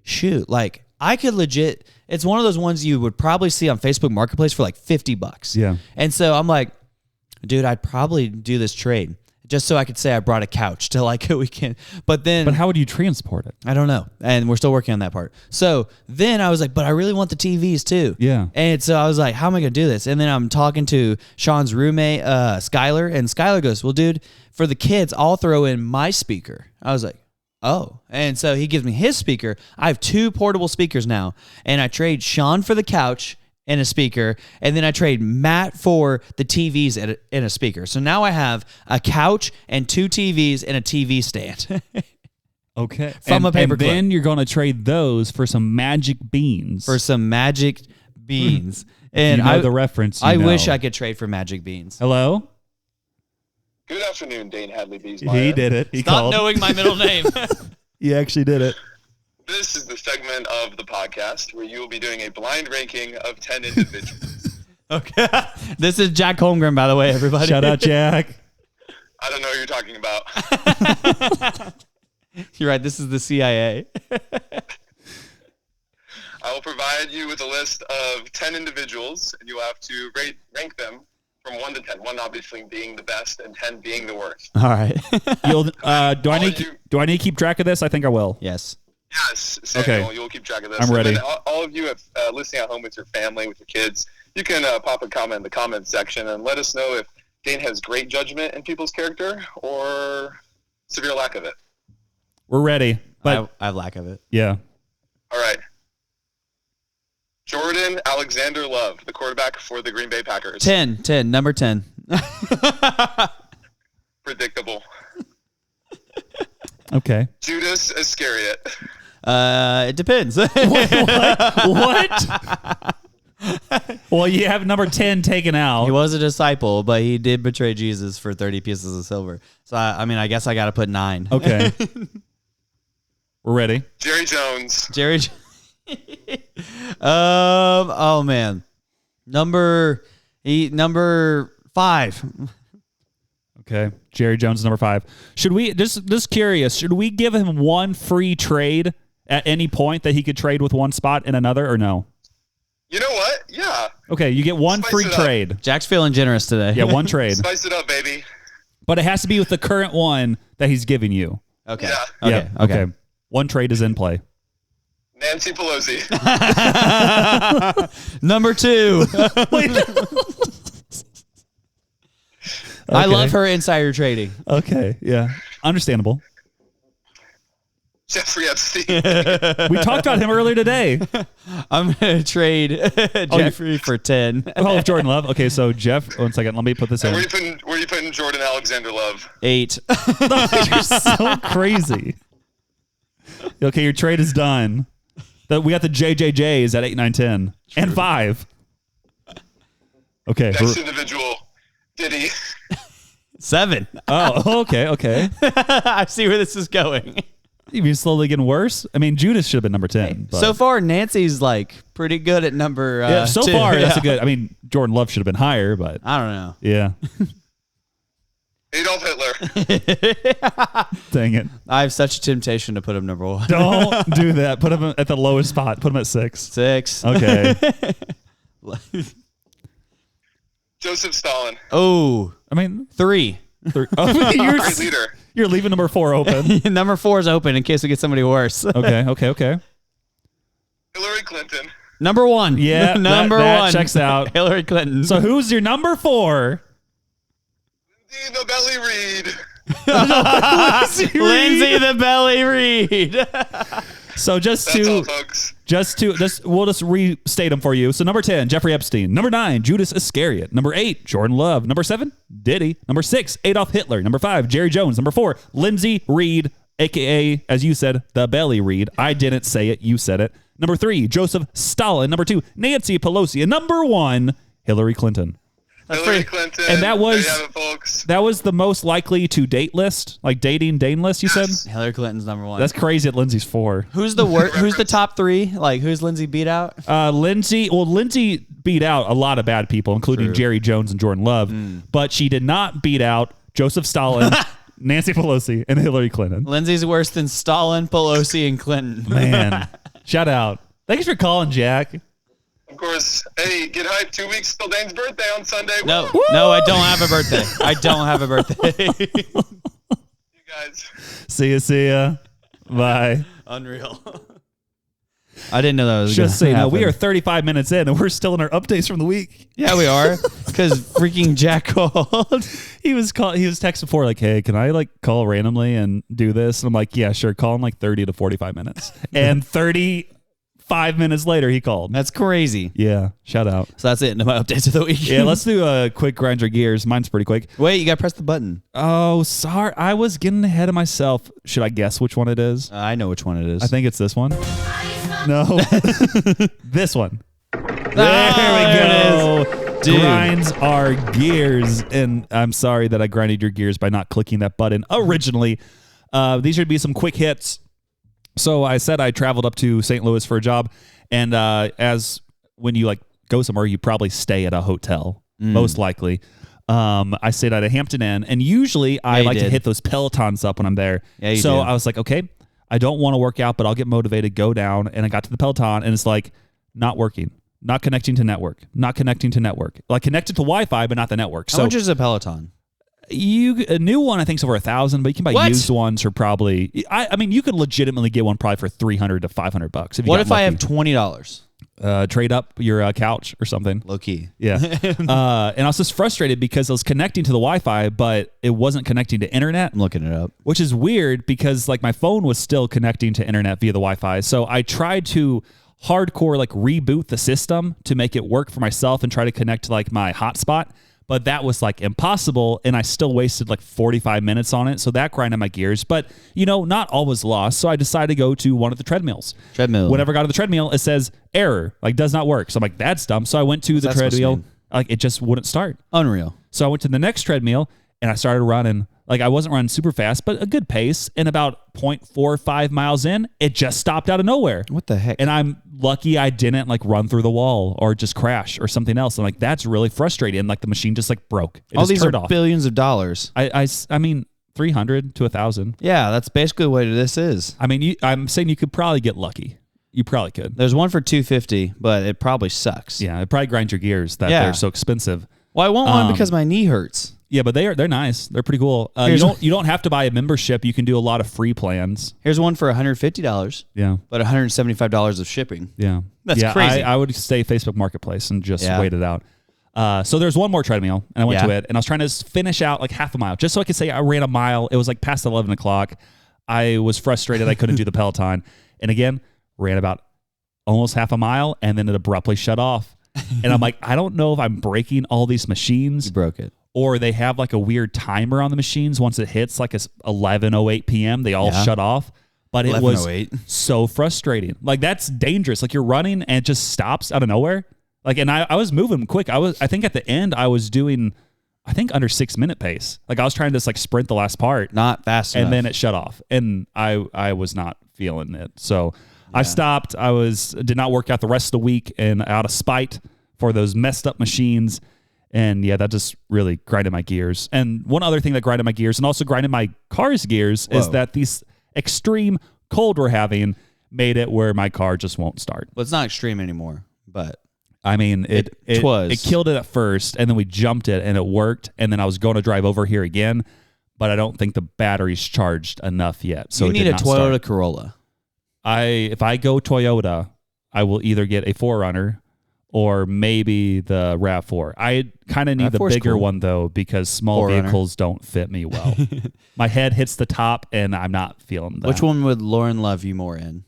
shoot, like I could legit, it's one of those ones you would probably see on Facebook Marketplace for like $50. Yeah. And so I'm like, dude, I'd probably do this trade just so I could say I brought a couch to like a weekend. But how would you transport it? I don't know. And we're still working on that part. So then I was like, but I really want the TVs too. Yeah. And so I was like, how am I going to do this? And then I'm talking to Sean's roommate, Skylar, and Skylar goes, well, dude, for the kids, I'll throw in my speaker. I was like, oh. And so he gives me his speaker. I have 2 portable speakers now. And I trade Sean for the couch and a speaker, and then I trade Matt for the TVs and a speaker. So now I have a couch and 2 TVs and a TV stand. Okay. From a paperclip. And then you're going to trade those for some magic beans. For some magic beans. And you know the reference. I wish I could trade for magic beans. Hello? Good afternoon, Dane Hadley Beesmeyer. He did it. He Stop called. knowing my middle name. He actually did it. This is the segment of the podcast where you will be doing a blind ranking of 10 individuals. Okay. This is Jack Holmgren, by the way, everybody. Shout out, Jack. I don't know what you're talking about. You're right. This is the CIA. I will provide you with a list of 10 individuals, and you will have to rank them from 1 to 10. 1 obviously being the best, and 10 being the worst. All right. Do I need to keep track of this? I think I will. Yes. Yes, Samuel, Okay. you'll keep track of this. I'm ready. And then all of you listening at home with your family, with your kids, you can pop a comment in the comment section and let us know if Dane has great judgment in people's character or severe lack of it. We're ready. But I have lack of it. yeah. All right. Jordan Alexander Love, the quarterback for the Green Bay Packers. 10, number 10. Predictable. Okay. Judas Iscariot. It depends. What? Well, you have number 10 taken out. He was a disciple, but he did betray Jesus for 30 pieces of silver. So, I guess I got to put 9. Okay. We're ready. Jerry Jones. Jerry. Oh, man. Number 5. Okay. Jerry Jones, number 5. Should we, just curious, should we give him 1 free trade at any point that he could trade with one spot in another or no? You know what? Yeah. Okay, you get 1 Spice free it up. trade. Jack's feeling generous today. Yeah, 1 trade. Spice it up, baby. But it has to be with the current one that he's giving you. Okay. Yeah. Okay. 1 trade is in play. Nancy Pelosi. Number 2. I love her insider trading. Okay, yeah. Understandable. Jeffrey Epstein. We talked about him earlier today. I'm going to trade Jeffrey for 10. Oh, Jordan Love. Okay, so Jeff, 1 second. Let me put this in. Where are you putting Jordan Alexander Love? 8. You're so crazy. Okay, your trade is done. We got the JJJs at 8, 9, 10. True. And 5. Okay. Next individual, Diddy. 7. Oh, okay. I see where this is going. You're slowly getting worse. I mean, Judas should have been number 10. But. So far, Nancy's like pretty good at number so 2. far, that's a good. I mean, Jordan Love should have been higher, but I don't know. yeah. Adolf Hitler. Dang it. I have such a temptation to put him number 1. Don't do that. Put him at the lowest spot. Put him at 6. 6. Okay. Joseph Stalin. Oh, I mean, 3. 3. Oh, Great leader. You're leaving number 4 open. Number 4 is open in case we get somebody worse. Okay. Hillary Clinton. Number 1. Yeah, number that 1 checks out. Hillary Clinton. So who's your number 4? The Belly Reed. Lindsay the Belly Reed. So we'll just restate them for you. So number 10, Jeffrey Epstein. Number 9, Judas Iscariot. Number 8, Jordan Love. Number 7, Diddy. Number 6, Adolf Hitler. Number 5, Jerry Jones. Number 4, Lindsay Reed, a.k.a., as you said, the Belly Reed. I didn't say it. You said it. Number 3, Joseph Stalin. Number 2, Nancy Pelosi. And number 1, Hillary Clinton. Hillary Clinton. And that was there you have it, folks. That was the most likely to date list, like dating Dane list. You said Hillary Clinton's number 1. that's crazy. At Lindsay's 4. Who's the Who's the top 3? Like who's Lindsay beat out? Lindsay beat out a lot of bad people, including Jerry Jones and Jordan Love, but she did not beat out Joseph Stalin Nancy Pelosi, and Hillary Clinton. Lindsay's worse than Stalin, Pelosi, and Clinton. Man, shout out. Thanks for calling, Jack. Of course. Hey, get hyped. 2 weeks till Dane's birthday on Sunday. No, Woo! no, I don't have a birthday. I don't have a birthday. You guys. See ya. Bye. Unreal. I didn't know that was Just so you know, happen. we are 35 minutes in, and we're still in our updates from the week. Yeah, we are. Because freaking Jack called. He was texting before like, hey, can I like call randomly and do this? And I'm like, yeah, sure. Call in like 30 to 45 minutes. And 35 minutes later, he called. That's crazy. Yeah, shout out. So that's it into my updates of the week. Yeah, let's do a quick grind your gears. Mine's pretty quick. Wait, you got to press the button. Oh, sorry. I was getting ahead of myself. Should I guess which one it is? I know which one it is. I think it's this one. No. This one. There we go. Dude. Grinds our gears. And I'm sorry that I grinded your gears by not clicking that button originally. These should be some quick hits. So I said I traveled up to St. Louis for a job. And as when you like go somewhere, you probably stay at a hotel, most likely. I stayed at a Hampton Inn. And usually I like to hit those Pelotons up when I'm there. Yeah, you so do. I was like, okay, I don't want to work out, but I'll get motivated, go down. And I got to the Peloton and it's like not working, not connecting to network, not connecting to network. Like connected to Wi-Fi, but not the network. How much is a Peloton? A new one I think is over $1,000, but you can buy used ones for probably. I mean, you could legitimately get one probably for $300 to $500. What if I have $20? Trade up your couch or something. Low key. Yeah. And I was just frustrated because I was connecting to the Wi-Fi, but it wasn't connecting to internet. I'm looking it up. Which is weird because like my phone was still connecting to internet via the Wi-Fi. So I tried to hardcore like reboot the system to make it work for myself and try to connect to like my hotspot. But that was like impossible, and I still wasted like 45 minutes on it. So that grinded my gears. But, you know, not all was lost. So I decided to go to one of the treadmills. Treadmill. Whenever I got to the treadmill, it says error, like does not work. So I'm like, that's dumb. So I went to the treadmill, like it just wouldn't start. Unreal. So I went to the next treadmill, and I started running. Like I wasn't running super fast, but a good pace. And about 0.45 miles in, it just stopped out of nowhere. What the heck? And I'm lucky I didn't like run through the wall or just crash or something else. And like that's really frustrating. And like the machine just like broke. It All just these turned are off. billions of dollars. I mean 300 to 1,000. Yeah, that's basically what this is. I mean, I'm saying you could probably get lucky. You probably could. There's one for $250, but it probably sucks. Yeah, it probably grinds your gears that they're so expensive. Well, I want one because my knee hurts. Yeah, but they're nice. They're pretty cool. You don't have to buy a membership. You can do a lot of free plans. Here's one for $150. Yeah, but $175 of shipping. Yeah, that's crazy. I would stay Facebook Marketplace and just wait it out. So there's one more treadmill, and I went to it, and I was trying to finish out like half a mile, just so I could say I ran a mile. It was like past 11 o'clock. I was frustrated. I couldn't do the Peloton, and again ran about almost half a mile, and then it abruptly shut off. And I'm like, I don't know if I'm breaking all these machines. You broke it. Or they have like a weird timer on the machines. Once it hits like 11:08 p.m., they all shut off. But it was so frustrating. Like that's dangerous. Like you're running and it just stops out of nowhere. Like, and I was moving quick. I think at the end I was doing, I think under 6 minute pace. Like I was trying to like sprint the last part. Not fast enough. And then it shut off. And I was not feeling it. So I stopped. Did not work out the rest of the week, and out of spite for those messed up machines. And yeah, that just really grinded my gears. And one other thing that grinded my gears and also grinded my car's gears is that these extreme cold we're having made it where my car just won't start. Well, it's not extreme anymore, but I mean, it killed it at first, and then we jumped it and it worked. And then I was going to drive over here again, but I don't think the battery's charged enough yet. So you need a Toyota Corolla. If I go Toyota, I will either get a 4Runner or maybe the RAV4. I kind of need the bigger one, though, because small vehicles don't fit me well. My head hits the top, and I'm not feeling that. Which one would Lauren love you more in?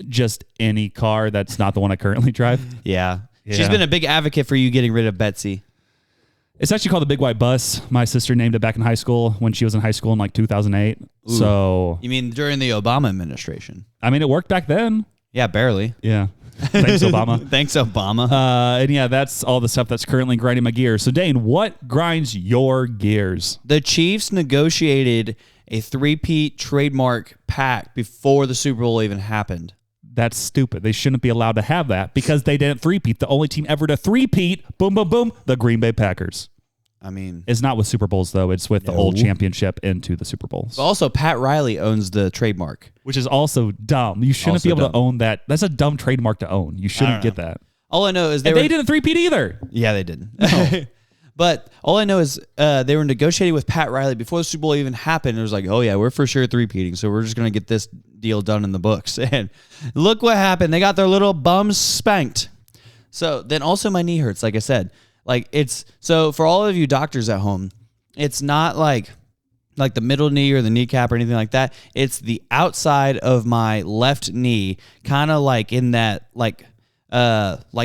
Just any car that's not the one I currently drive. Yeah. She's been a big advocate for you getting rid of Betsy. It's actually called the Big White Bus. My sister named it back in high school when she was in high school in like 2008. Ooh. So you mean during the Obama administration? I mean, it worked back then. Yeah, barely. Yeah. Thanks, Obama. Thanks, Obama. And yeah, that's all the stuff that's currently grinding my gears. So Dane, what grinds your gears? The Chiefs negotiated a 3-peat trademark pact before the Super Bowl even happened. That's stupid. They shouldn't be allowed to have that because they didn't 3-peat. The only team ever to 3-peat, boom, boom, boom, the Green Bay Packers. I mean, It's not with Super Bowls, though. It's with the old championship into the Super Bowls. but also Pat Riley owns the trademark. Which is also dumb. You shouldn't Also be able dumb. to own that. That's a dumb trademark to own. You shouldn't get that. All I know is They didn't three-peat either. Yeah, they didn't. But all I know is they were negotiating with Pat Riley before the Super Bowl even happened. It was like, oh, yeah, we're for sure three-peating, so we're just going to get this deal done in the books. And look what happened. They got their little bums spanked. So then also my knee hurts, like I said. So for all of you doctors at home, it's not like the middle knee or the kneecap or anything like that. It's the outside of my left knee, kind of like in that, like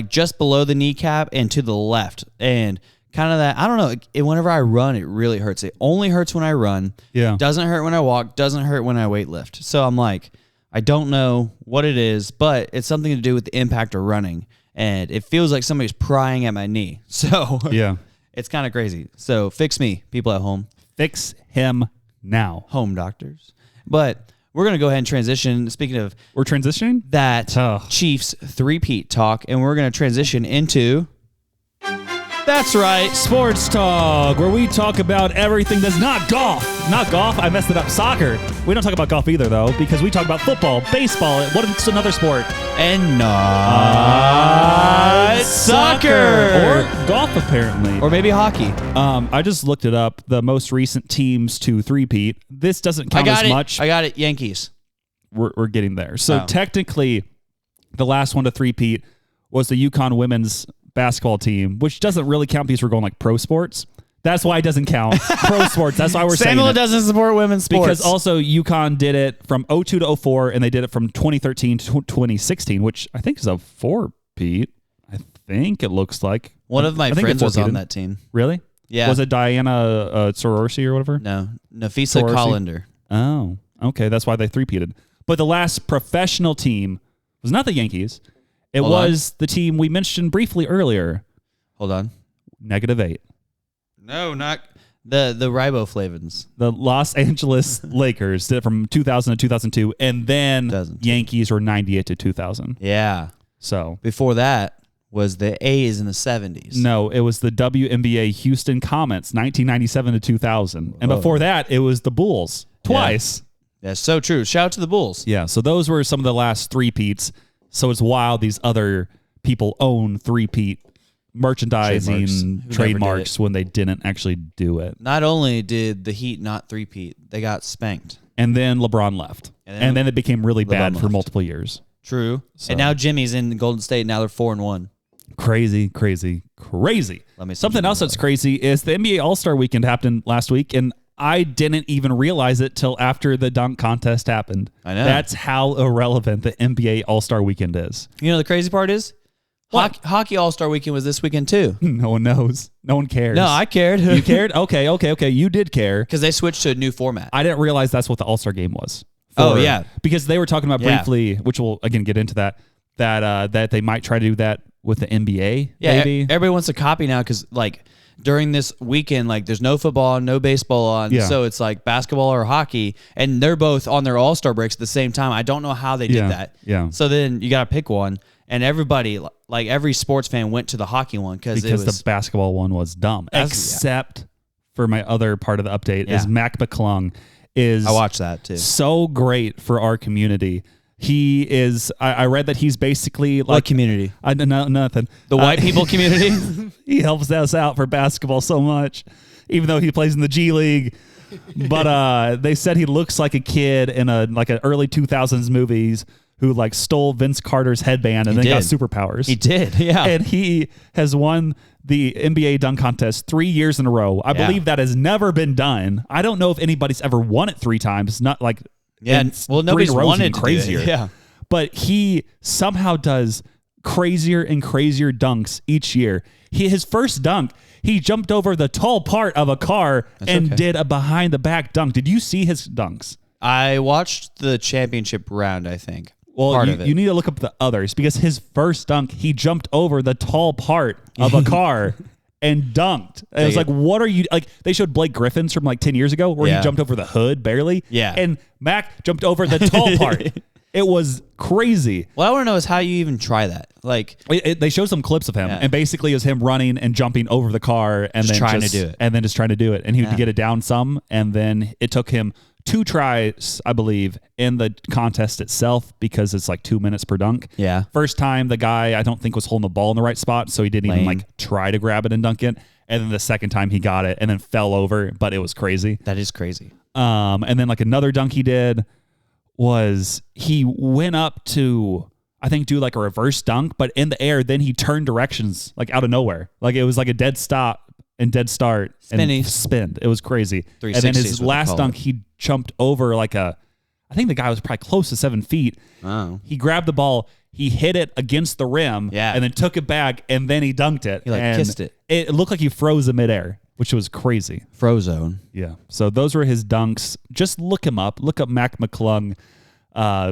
just below the kneecap and to the left. And kind of that, I don't know. Whenever I run, it really hurts. It only hurts when I run. Yeah. Doesn't hurt when I walk. Doesn't hurt when I weight lift. So I'm like, I don't know what it is, but it's something to do with the impact of running. And it feels like somebody's prying at my knee. So Yeah. it's kind of crazy. So fix me, people at home. Fix him now. Home doctors. But we're going to go ahead and transition. Speaking of We're transitioning? that Oh. Chiefs three-peat talk, and we're going to transition into... That's right, Sports Talk, where we talk about everything that's not golf. Not golf, I messed it up, soccer. We don't talk about golf either, though, because we talk about football, baseball, what's another sport? And not soccer. Or golf, apparently. Or maybe hockey. I just looked it up, the most recent teams to three-peat. This doesn't count as much. I got it. Yankees. We're getting there. So Oh. technically, the last one to three-peat was the UConn women's basketball team, which doesn't really count because we're going like pro sports. That's why it doesn't count. Pro sports. That's why we're Samuel saying it. doesn't support women's sports. Because also UConn did it from 02 to 04, and they did it from 2013 to 2016, which I think is a four-peat. I think it looks like. one of my I think friends it was on four-peated. that team. Really? Yeah. Was it Diana Sororsi or whatever? No. Nafisa Sororsi? Collender. Oh, okay. That's why they three-peated. But the last professional team was not the Yankees. It Hold was the team we mentioned briefly earlier. Hold on. -8. No, not the riboflavins. The Los Angeles Lakers did it from 2000 to 2002, and then 2002. Yankees were 98 to 2000. Yeah. So Before that was the A's in the 70s. no, it was the WNBA Houston Comets, 1997 to 2000, and before that, it was the Bulls twice. That's so true. Shout out to the Bulls. Yeah. So those were some of the last three-peats. So it's wild these other people own three-peat merchandising Trademarks. Who never did trademarks when they didn't actually do it. Not only did the Heat not three-peat, they got spanked. And then LeBron left. And then it became really bad for left. multiple years. True. And now Jimmy's in Golden State. Now they're 4-1. Crazy, crazy, crazy. Let me see Something Jimmy else that's crazy is the NBA All-Star Weekend happened last week, and I didn't even realize it till after the dunk contest happened. I know. That's how irrelevant the NBA All-Star Weekend is. You know the crazy part is? Hockey All-Star Weekend was this weekend too. No one knows. No one cares. No, I cared. You cared? Okay. You did care. Because they switched to a new format. I didn't realize that's what the All-Star game was. Oh, yeah. Because they were talking about briefly, which we'll again get into that they might try to do that with the NBA. Yeah, maybe. Everybody wants to copy now because like during this weekend, like there's no football, no baseball on. Yeah. So it's like basketball or hockey, and they're both on their All-Star breaks at the same time. I don't know how they did that. Yeah. So then you got to pick one, and everybody, like every sports fan, went to the hockey one because the basketball one was dumb. Except for my other part of the update is Mac McClung is I watched that too. So great for our community. He is. I read that he's basically like What community? Nothing. The white people community. He helps us out for basketball so much, even though he plays in the G League. But they said he looks like a kid in an early 2000s movies who like stole Vince Carter's headband and then got superpowers. He did, yeah. And he has won the NBA dunk contest 3 years in a row. I believe that has never been done. I don't know if anybody's ever won it 3 times. Not like nobody's wanted crazier. to do it. Yeah. But he somehow does crazier and crazier dunks each year. His first dunk, he jumped over the tall part of a car did a behind the back dunk. Did you see his dunks? I watched the championship round, I think. Well, you need to look up the others because his first dunk, he jumped over the tall part of a car and dunked. And it was like, what are you like? They showed Blake Griffin's from like 10 years ago where he jumped over the hood barely. Yeah. And Mac jumped over the tall part. It was crazy. What I want to know is how you even try that. Like they show some clips of him, and basically it was him running and jumping over the car, and then trying to do it, and then just trying to do it, and he would get it down some, and then it took him 2 tries, I believe, in the contest itself because it's like 2 minutes per dunk. Yeah. First time, the guy I don't think was holding the ball in the right spot, so he didn't even like try to grab it and dunk it. And then the second time he got it and then fell over, but it was crazy. That is crazy. And then like another dunk he did was he went up to, I think, do like a reverse dunk, but in the air, then he turned directions like out of nowhere. Like it was like a dead stop and dead start and spin. It was crazy. And then his last dunk, he jumped over like I think the guy was probably close to 7 feet. Oh. He grabbed the ball, he hit it against the rim, and then took it back, and then he dunked it. He like kissed it. It looked like he froze in midair, which was crazy. Frozone. Yeah. So those were his dunks. Just look him up. Look up Mac McClung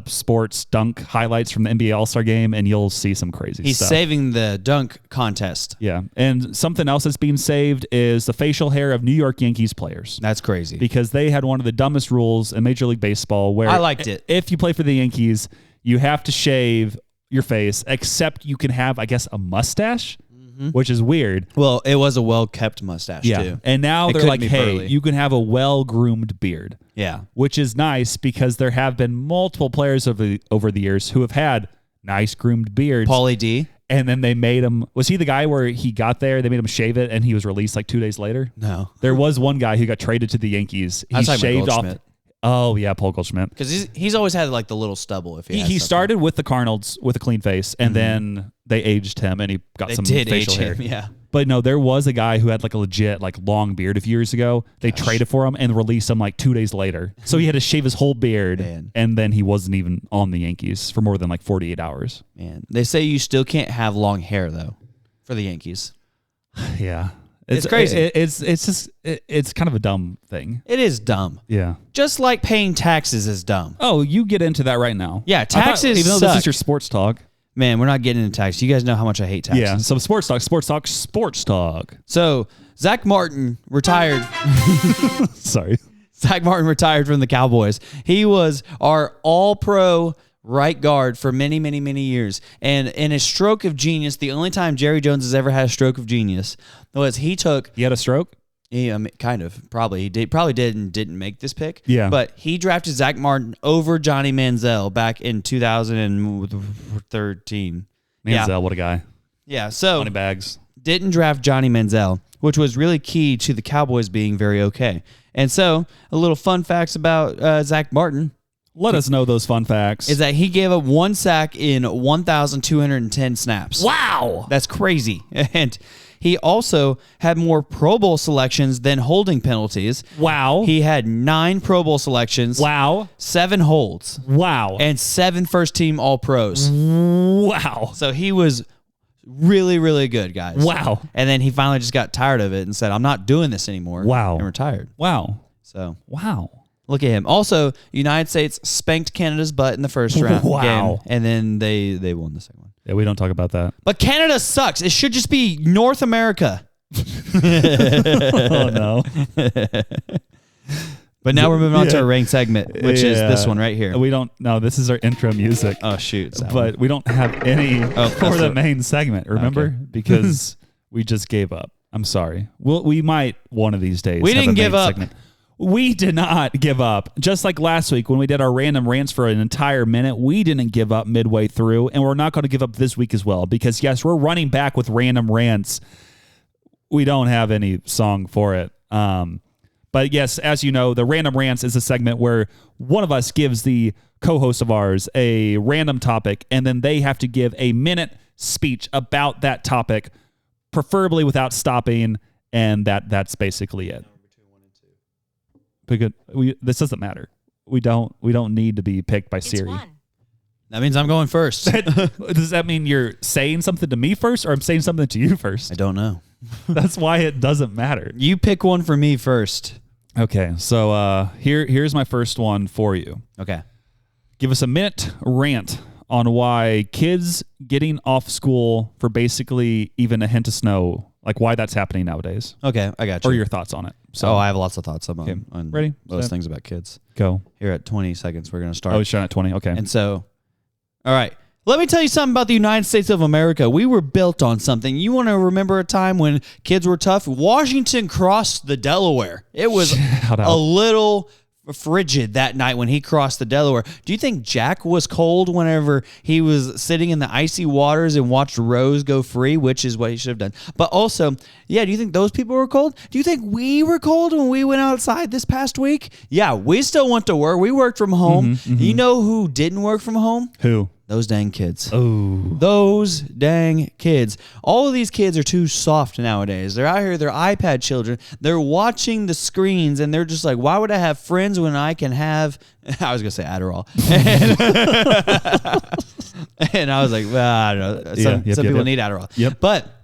sports dunk highlights from the NBA All-Star game, and you'll see some crazy He's stuff. saving the dunk contest. Yeah. And something else that's being saved is the facial hair of New York Yankees players. That's crazy. Because they had one of the dumbest rules in Major League Baseball where I liked it. If you play for the Yankees, you have to shave your face, except you can have, I guess, a mustache, which is weird. Well, it was a well-kept mustache, too. And now they're like, hey, you can have a well-groomed beard. Yeah. Which is nice because there have been multiple players over the years who have had nice groomed beards. Paulie D. And then they made him, was he the guy where he got there, they made him shave it, and he was released like 2 days later? No. There was one guy who got traded to the Yankees. He shaved off. Oh, yeah, Paul Goldschmidt. Because he's always had like the little stubble. If he started with the Cardinals with a clean face, and then they aged him, and he got some facial hair. Yeah. But no, there was a guy who had like a legit like long beard a few years ago. They traded for him and released him like 2 days later. So he had to shave his whole beard, and then he wasn't even on the Yankees for more than like 48 hours. Man, they say you still can't have long hair though for the Yankees. Yeah. It's crazy. It's kind of a dumb thing. It is dumb. Yeah. Just like paying taxes is dumb. Oh, you get into that right now. Yeah, taxes even though suck. this is your sports talk. Man, we're not getting into taxes. You guys know how much I hate taxes. Yeah, so sports talk. So, Zach Martin retired. Sorry. Zach Martin retired from the Cowboys. He was our all-pro right guard for many, many, many years. And in a stroke of genius, the only time Jerry Jones has ever had a stroke of genius was he had a stroke? Yeah, kind of. Probably. He didn't make this pick. Yeah. But he drafted Zach Martin over Johnny Manziel back in 2013. Manziel, what a guy. Yeah, so Money bags. Didn't draft Johnny Manziel, which was really key to the Cowboys being very okay. And so, a little fun facts about Zach Martin. Let us know those fun facts. Is that he gave up 1 sack in 1,210 snaps. Wow. That's crazy. And he also had more Pro Bowl selections than holding penalties. Wow. He had 9 Pro Bowl selections. Wow. 7 holds. Wow. And 7 first-team All-Pros. Wow. So he was really, really good, guys. Wow. And then he finally just got tired of it and said, I'm not doing this anymore. Wow. And retired. Wow. So. Wow. Look at him. Also, United States spanked Canada's butt in the first round game, and then they won the second one. Yeah, we don't talk about that. But Canada sucks. It should just be North America. Oh, no. But now we're moving on to our ranked segment, which is this one right here. We don't. No, this is our intro music. Oh, shoot. But we don't have any for the main segment, remember? Okay. Because we just gave up. I'm sorry. We might one of these days. We didn't give up. Segment. We did not give up. Just like last week when we did our random rants for an entire minute, we didn't give up midway through, and we're not going to give up this week as well because, yes, we're running back with random rants. We don't have any song for it. But, yes, as you know, the random rants is a segment where one of us gives the co-host of ours a random topic, and then they have to give a minute speech about that topic, preferably without stopping, and that's basically it. Because this doesn't matter. We don't need to be picked by Siri. That means I'm going first. Does that mean you're saying something to me first, or I'm saying something to you first? I don't know. That's why it doesn't matter. You pick one for me first. Okay, so here's my first one for you. Okay. Give us a minute rant on why kids getting off school for basically even a hint of snow, like why that's happening nowadays. Okay, I got you. Or your thoughts on it. So I have lots of thoughts on Ready? those things about kids. Go. Here at 20 seconds, we're going to start. Oh, we're starting at 20. Okay. And so All right. Let me tell you something about the United States of America. We were built on something. You want to remember a time when kids were tough? Washington crossed the Delaware. It was a little frigid that night when he crossed the Delaware. Do you think Jack was cold whenever he was sitting in the icy waters and watched Rose go free, which is what he should have done? But also, yeah, do you think those people were cold? Do you think we were cold when we went outside this past week? Yeah, we still went to work. We worked from home. You know who didn't work from home? Who? Those dang kids. Oh. Those dang kids. All of these kids are too soft nowadays. They're out here, they're iPad children. They're watching the screens and they're just like, why would I have friends when I can have, I was going to say Adderall. And I was like, well, I don't know. Some people need Adderall. Yep. But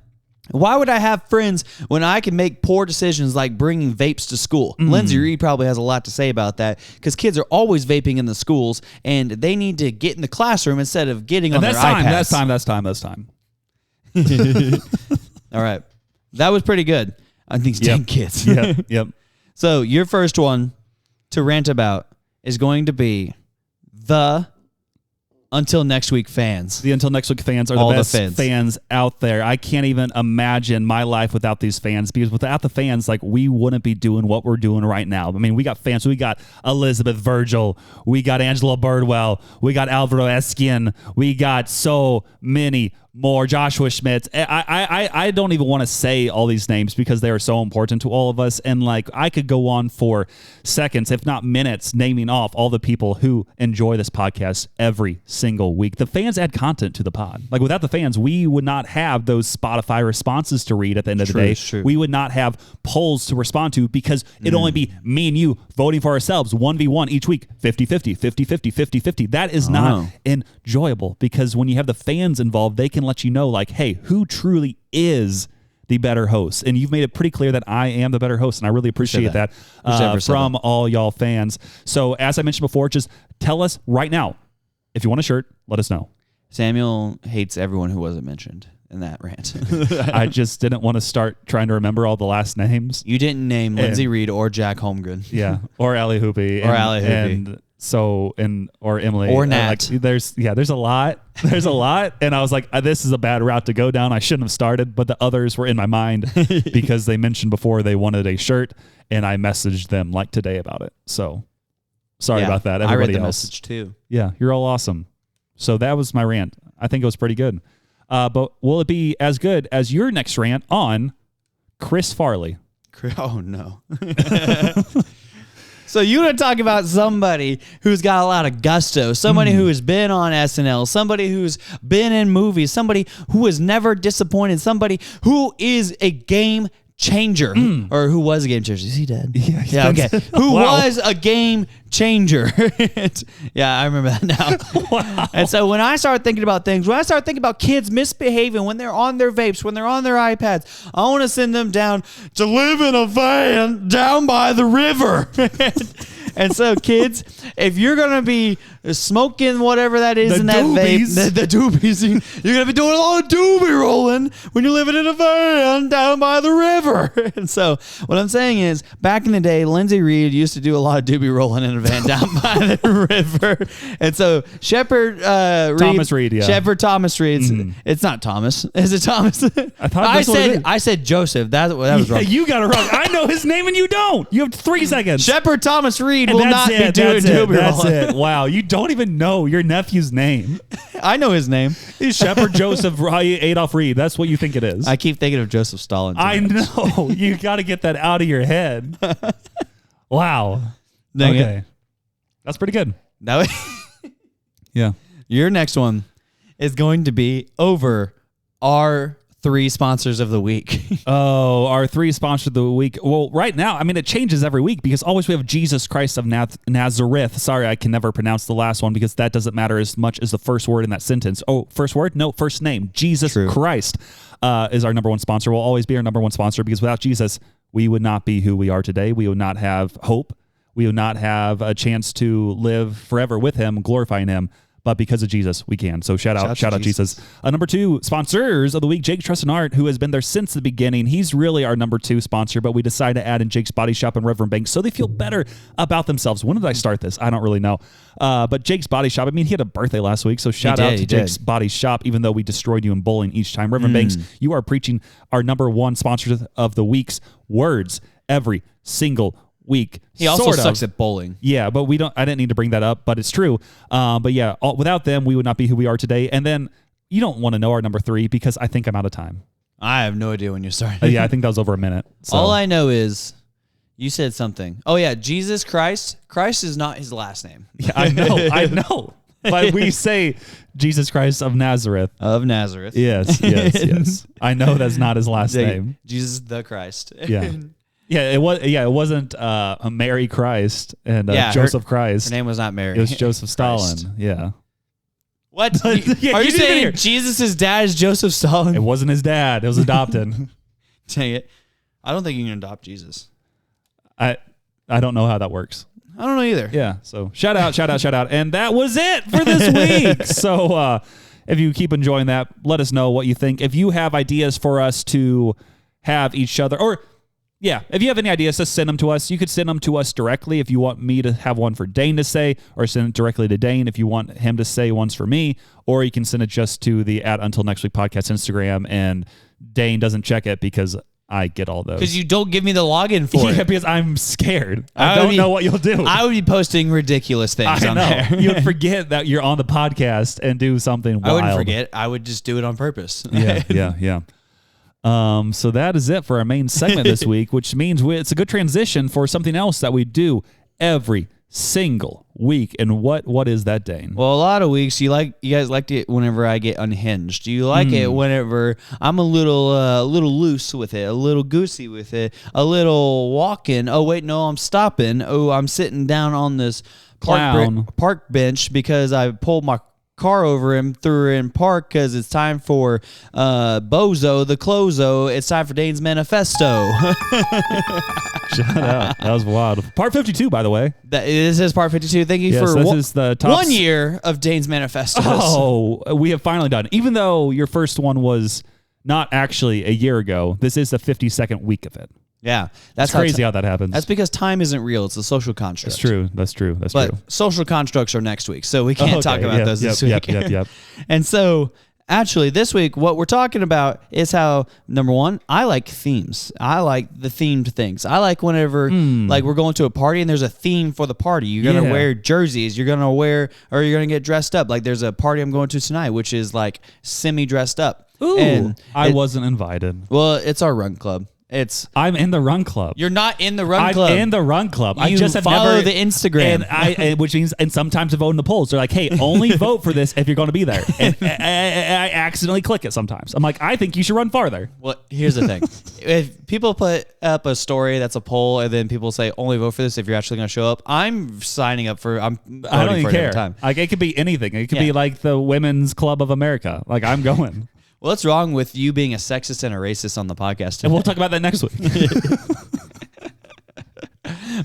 why would I have friends when I can make poor decisions like bringing vapes to school? Lindsay Reed probably has a lot to say about that because kids are always vaping in the schools and they need to get in the classroom instead of getting on their iPads. That's time. All right. That was pretty good on these dang kids. Yep. So your first one to rant about is going to be the Until Next Week fans. The Until Next Week fans are the best fans out there. I can't even imagine my life without these fans because without the fans, like we wouldn't be doing what we're doing right now. I mean, we got fans. We got Elizabeth Virgil. We got Angela Birdwell. We got Alvaro Esquin. We got so many more. Joshua Schmitz. I don't even want to say all these names because they are so important to all of us. And like I could go on for seconds, if not minutes, naming off all the people who enjoy this podcast every single week. The fans add content to the pod. Like without the fans, we would not have those Spotify responses to read at the end of the day. True. We would not have polls to respond to because it'd only be me and you voting for ourselves 1v1 each week, 50-50, 50-50, 50-50. That is not enjoyable because when you have the fans involved, they can let you know like, hey, who truly is the better host? And you've made it pretty clear that I am the better host, and I really appreciate that from all y'all fans. So as I mentioned before, just tell us right now, if you want a shirt, let us know. Samuel hates everyone who wasn't mentioned in that rant. I just didn't want to start trying to remember all the last names. You didn't name Lindsay Reed or Jack Holmgren. Yeah, or Allie Hoopy. Or Emily. Or Nat. There's a lot. There's a lot. And I was like, this is a bad route to go down. I shouldn't have started, but the others were in my mind because they mentioned before they wanted a shirt and I messaged them like today about it. So sorry about that. Everybody I read the else. message too. Yeah, you're all awesome. So that was my rant. I think it was pretty good. But will it be as good as your next rant on Chris Farley? Oh, no. So you want to talk about somebody who's got a lot of gusto, somebody who has been on SNL, somebody who's been in movies, somebody who has never disappointed, somebody who is a game changer, or who was a game changer. Is he dead? Yeah, okay. Who was a game changer. Yeah, I remember that now. Wow. And so when I start thinking about things, when I start thinking about kids misbehaving when they're on their vapes, when they're on their iPads, I want to send them down to live in a van down by the river. And so, kids, if you're going to be smoking whatever that is in that vape, the doobies, you're going to be doing a lot of doobie rolling when you're living in a van down by the river. And so what I'm saying is, back in the day, Lindsay Reed used to do a lot of doobie rolling in a van down by the river. And so Shepard Thomas Reed, yeah. Shepard Thomas Reed. It's not Thomas. Is it Thomas? I said Joseph. That was wrong. You got it wrong. I know his name and you don't. You have 3 seconds. Shepard Thomas Reed will not be doing doobie rolling. That's it. Wow. You don't even know your nephew's name. I know his name. He's Shepard Joseph Adolf Reed. That's what you think it is. I keep thinking of Joseph Stalin. I know. You got to get that out of your head. Wow. Okay. That's pretty good. Yeah. Your next one is going to be over our 3 sponsors of the week. Oh, our 3 sponsors of the week. Well, right now, I mean, it changes every week because always we have Jesus Christ of Nazareth. Sorry, I can never pronounce the last one because that doesn't matter as much as the first word in that sentence. Oh, first word? No, first name. Jesus Christ is our number 1 sponsor. Will always be our number 1 sponsor because without Jesus, we would not be who we are today. We would not have hope. We would not have a chance to live forever with him, glorifying him. but because of Jesus, we can. So shout out Jesus. Number 2, sponsors of the week, Jake's Trust and Art, who has been there since the beginning. He's really our number 2 sponsor, but we decided to add in Jake's Body Shop and Reverend Banks so they feel better about themselves. When did I start this? I don't really know. But Jake's Body Shop, I mean, he had a birthday last week, so shout out to Jake's Body Shop, even though we destroyed you in bowling each time. Reverend Banks, you are preaching our number 1 sponsor of the week's words every single week. He also sucks at bowling. Yeah, but I didn't need to bring that up, but it's true. But yeah, without them, we would not be who we are today. And then you don't want to know our number 3 because I think I'm out of time. I have no idea when you started. Yeah, I think that was over a minute. So. All I know is you said something. Oh yeah, Jesus Christ. Christ is not his last name. Yeah, I know. But we say Jesus Christ of Nazareth. Of Nazareth. Yes. I know that's not his last name. Jesus the Christ. Yeah. Yeah, it was. Yeah, it wasn't Mary Christ and Joseph Christ. Her name was not Mary. It was Joseph Stalin. Christ. Yeah. What? Are you saying Jesus' dad is Joseph Stalin? It wasn't his dad. It was adopted. Dang it! I don't think you can adopt Jesus. I don't know how that works. I don't know either. Yeah. So shout out, and that was it for this week. So if you keep enjoying that, let us know what you think. If you have ideas for us to have each other, or yeah, if you have any ideas, just send them to us. You could send them to us directly if you want me to have one for Dane to say, or send it directly to Dane if you want him to say ones for me, or you can send it just to the @Until Next Week podcast Instagram, and Dane doesn't check it because I get all those. Because you don't give me the login for it. Because I'm scared. I don't know what you'll do. I would be posting ridiculous things on there. You would forget that you're on the podcast and do something wild. I wouldn't forget. I would just do it on purpose. Yeah. So that is it for our main segment this week, which means it's a good transition for something else that we do every single week. And what is that, Dane? Well, a lot of weeks you guys liked it whenever I get unhinged. You like it whenever I'm a little loose with it, a little goosey with it, a little walking. Oh wait, no, I'm stopping. Oh, I'm sitting down on this park bench because I pulled my car over him, threw her in park because it's time for Bozo the Clozo. It's time for Dane's Manifesto. Shut up. That was wild. Part 52, by the way. This is part 52. Thank you for this is the top 1 year of Dane's Manifestos. Oh, we have finally done. Even though your first one was not actually a year ago, this is the 52nd week of it. Yeah, that's crazy how that happens. That's because time isn't real; it's a social construct. That's true. But social constructs are next week, so we can't talk about those this week. Yep. And so, actually, this week, what we're talking about is how, number 1, I like themes. I like the themed things. I like whenever, like, we're going to a party and there's a theme for the party. You're gonna wear jerseys. You're gonna get dressed up. Like, there's a party I'm going to tonight, which is like semi-dressed up. Ooh, and I wasn't invited. Well, it's our run club. I'm in the run club. You're not in the run club. I'm in the run club. I just follow the Instagram, and which means, and sometimes I vote in the polls. They're like, "Hey, only vote for this if you're going to be there." And I accidentally click it sometimes. I'm like, "I think you should run farther." Well, here's the thing: if people put up a story that's a poll, and then people say, "Only vote for this if you're actually going to show up," I'm signing up for. I don't even care. Time. Like, it could be anything. It could be like the Women's Club of America. Like, I'm going. What's wrong with you being a sexist and a racist on the podcast today? And we'll talk about that next week.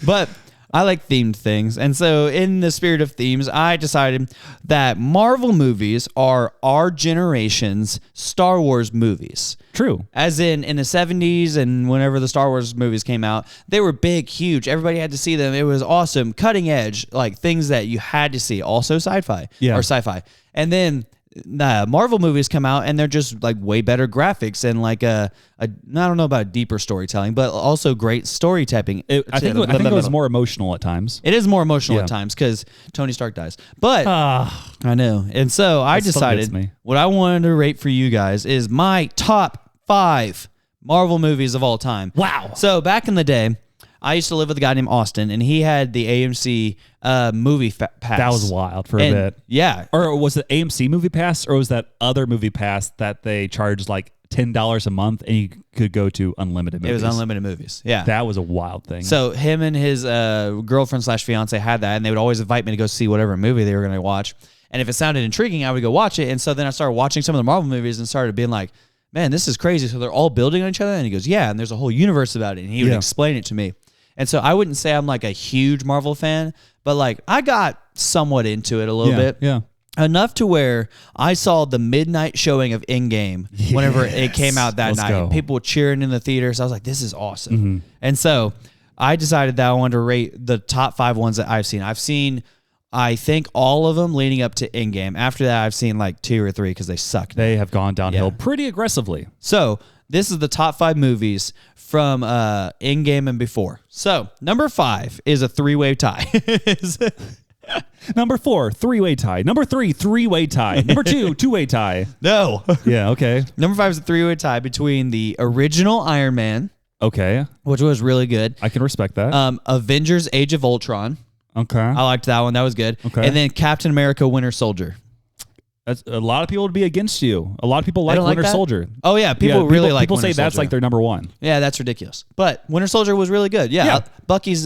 But I like themed things. And so in the spirit of themes, I decided that Marvel movies are our generation's Star Wars movies. True. As in the 70s and whenever the Star Wars movies came out, they were big, huge. Everybody had to see them. It was awesome, cutting edge, like things that you had to see. Also sci-fi. Yeah. Or sci-fi. And then Marvel movies come out and they're just like way better graphics and like I don't know about deeper storytelling, but also great storytelling. I think it was more emotional at times. It is more emotional at times because Tony Stark dies. But I know. And so I decided what I wanted to rate for you guys is my top 5 Marvel movies of all time. Wow. So back in the day, I used to live with a guy named Austin, and he had the AMC movie pass. That was wild for a bit. Yeah. Or was it AMC movie pass, or was that other movie pass that they charged like $10 a month and you could go to unlimited movies? It was unlimited movies. Yeah. That was a wild thing. So him and his girlfriend/fiance had that, and they would always invite me to go see whatever movie they were going to watch. And if it sounded intriguing, I would go watch it. And so then I started watching some of the Marvel movies and started being like, man, this is crazy. So they're all building on each other? And he goes, yeah, and there's a whole universe about it. And he would explain it to me. And so I wouldn't say I'm like a huge Marvel fan, but like I got somewhat into it a little bit. Yeah. Enough to where I saw the midnight showing of Endgame whenever it came out that night. Go. People were cheering in the theaters. I was like, this is awesome. Mm-hmm. And so I decided that I wanted to rate the top 5 ones that I've seen. I've seen, I think, all of them leading up to Endgame. After that, I've seen like 2 or 3 because they sucked. They have gone downhill pretty aggressively. So this is the top 5 movies from Endgame and before. So number 5 is a 3-way tie. Number 4, 3-way tie. Number 3, 3-way tie. Number 2, 2-way tie. No. Yeah, okay. Number 5 is a 3-way tie between the original Iron Man, Okay. which was really good. I can respect that. Avengers Age of Ultron. Okay. I liked that one. That was good. Okay. And then Captain America Winter Soldier. That's, a lot of people would be against you. A lot of people like don't like Winter that? Soldier. Oh, yeah. People really like People Winter say that's Soldier. like their number 1. Yeah, that's ridiculous. But Winter Soldier was really good. Yeah. Bucky's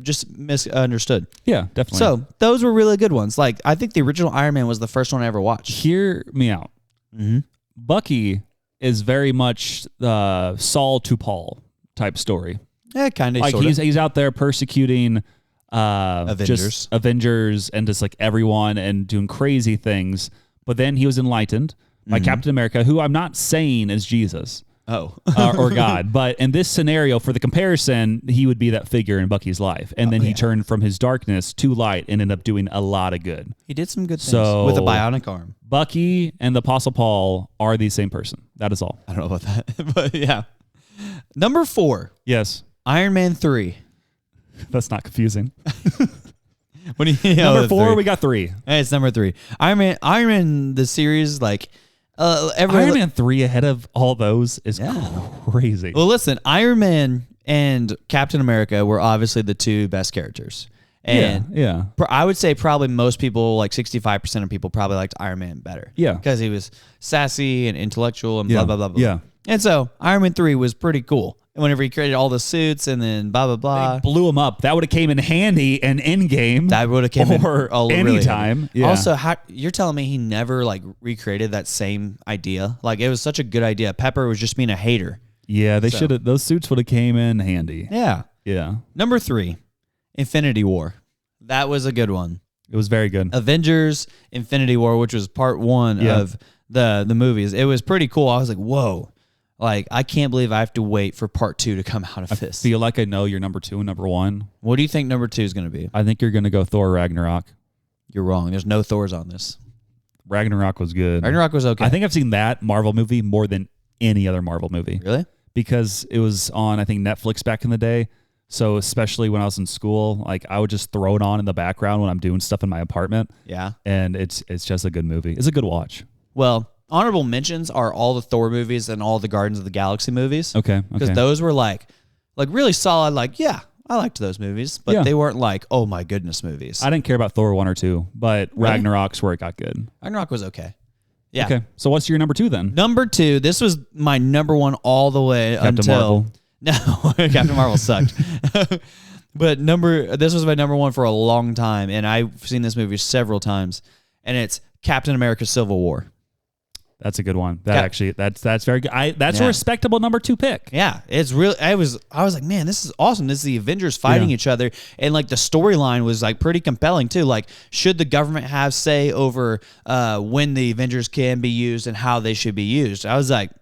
just misunderstood. Yeah, definitely. So those were really good ones. Like, I think the original Iron Man was the first one I ever watched. hear me out. Mm-hmm. Bucky is very much Saul to Paul type story. Yeah, kind of. Like he's out there persecuting Avengers. Avengers and just like everyone and doing crazy things. But then he was enlightened by Captain America, who I'm not saying is Jesus or God. But in this scenario, for the comparison, he would be that figure in Bucky's life. And then he turned from his darkness to light and ended up doing a lot of good. He did some good things So- with a bionic arm. Bucky and the Apostle Paul are the same person. That is all. I don't know about that, but yeah. Number 4, Yes. Iron Man 3. That's not confusing. What do you know? Number 4, we got 3. Hey, it's number 3. Iron Man, the series, like Iron Man 3 ahead of all those is crazy. Well, listen, Iron Man and Captain America were obviously the 2 best characters. And yeah. I would say probably most people, like 65% of people, probably liked Iron Man better. Yeah. Because he was sassy and intellectual and blah, blah, blah, blah. Yeah. And so Iron Man 3 was pretty cool. Whenever he created all the suits and then blah, blah, blah. They blew him up. That would have came in handy in Endgame. That would have came in or anytime. Yeah. Also, you're telling me he never like recreated that same idea? Like it was such a good idea. Pepper was just being a hater. Yeah, they should have. Those suits would have came in handy. Yeah. Yeah. Number 3, Infinity War. That was a good one. It was very good. Avengers Infinity War, which was part 1 of the movies. It was pretty cool. I was like, whoa. Like, I can't believe I have to wait for part 2 to come out of this. Feel like I know your number 2 and number 1. What do you think number 2 is going to be? I think you're going to go Thor Ragnarok. You're wrong. There's no Thors on this. Ragnarok was good. Ragnarok was okay. I think I've seen that Marvel movie more than any other Marvel movie. Really? Because it was on, I think, Netflix back in the day. So especially when I was in school, like I would just throw it on in the background when I'm doing stuff in my apartment. Yeah. And it's just a good movie. It's a good watch. Well, honorable mentions are all the Thor movies and all the Guardians of the Galaxy movies. Okay. Because those were like really solid. Like, yeah, I liked those movies, but they weren't like, oh my goodness movies. I didn't care about Thor 1 or 2, but Really? Ragnarok's where it got good. Ragnarok was okay. Yeah. Okay. So what's your number 2 then? Number 2, this was my number 1 all the way Captain until Marvel. No, Captain Marvel sucked. But this was my number 1 for a long time, and I've seen this movie several times, and it's Captain America: Civil War. That's a good one. That's very good. That's a respectable number 2 pick. Yeah, it's really. I was like, man, this is awesome. This is the Avengers fighting each other, and like the storyline was like pretty compelling too. Like, should the government have say over when the Avengers can be used and how they should be used? I was like,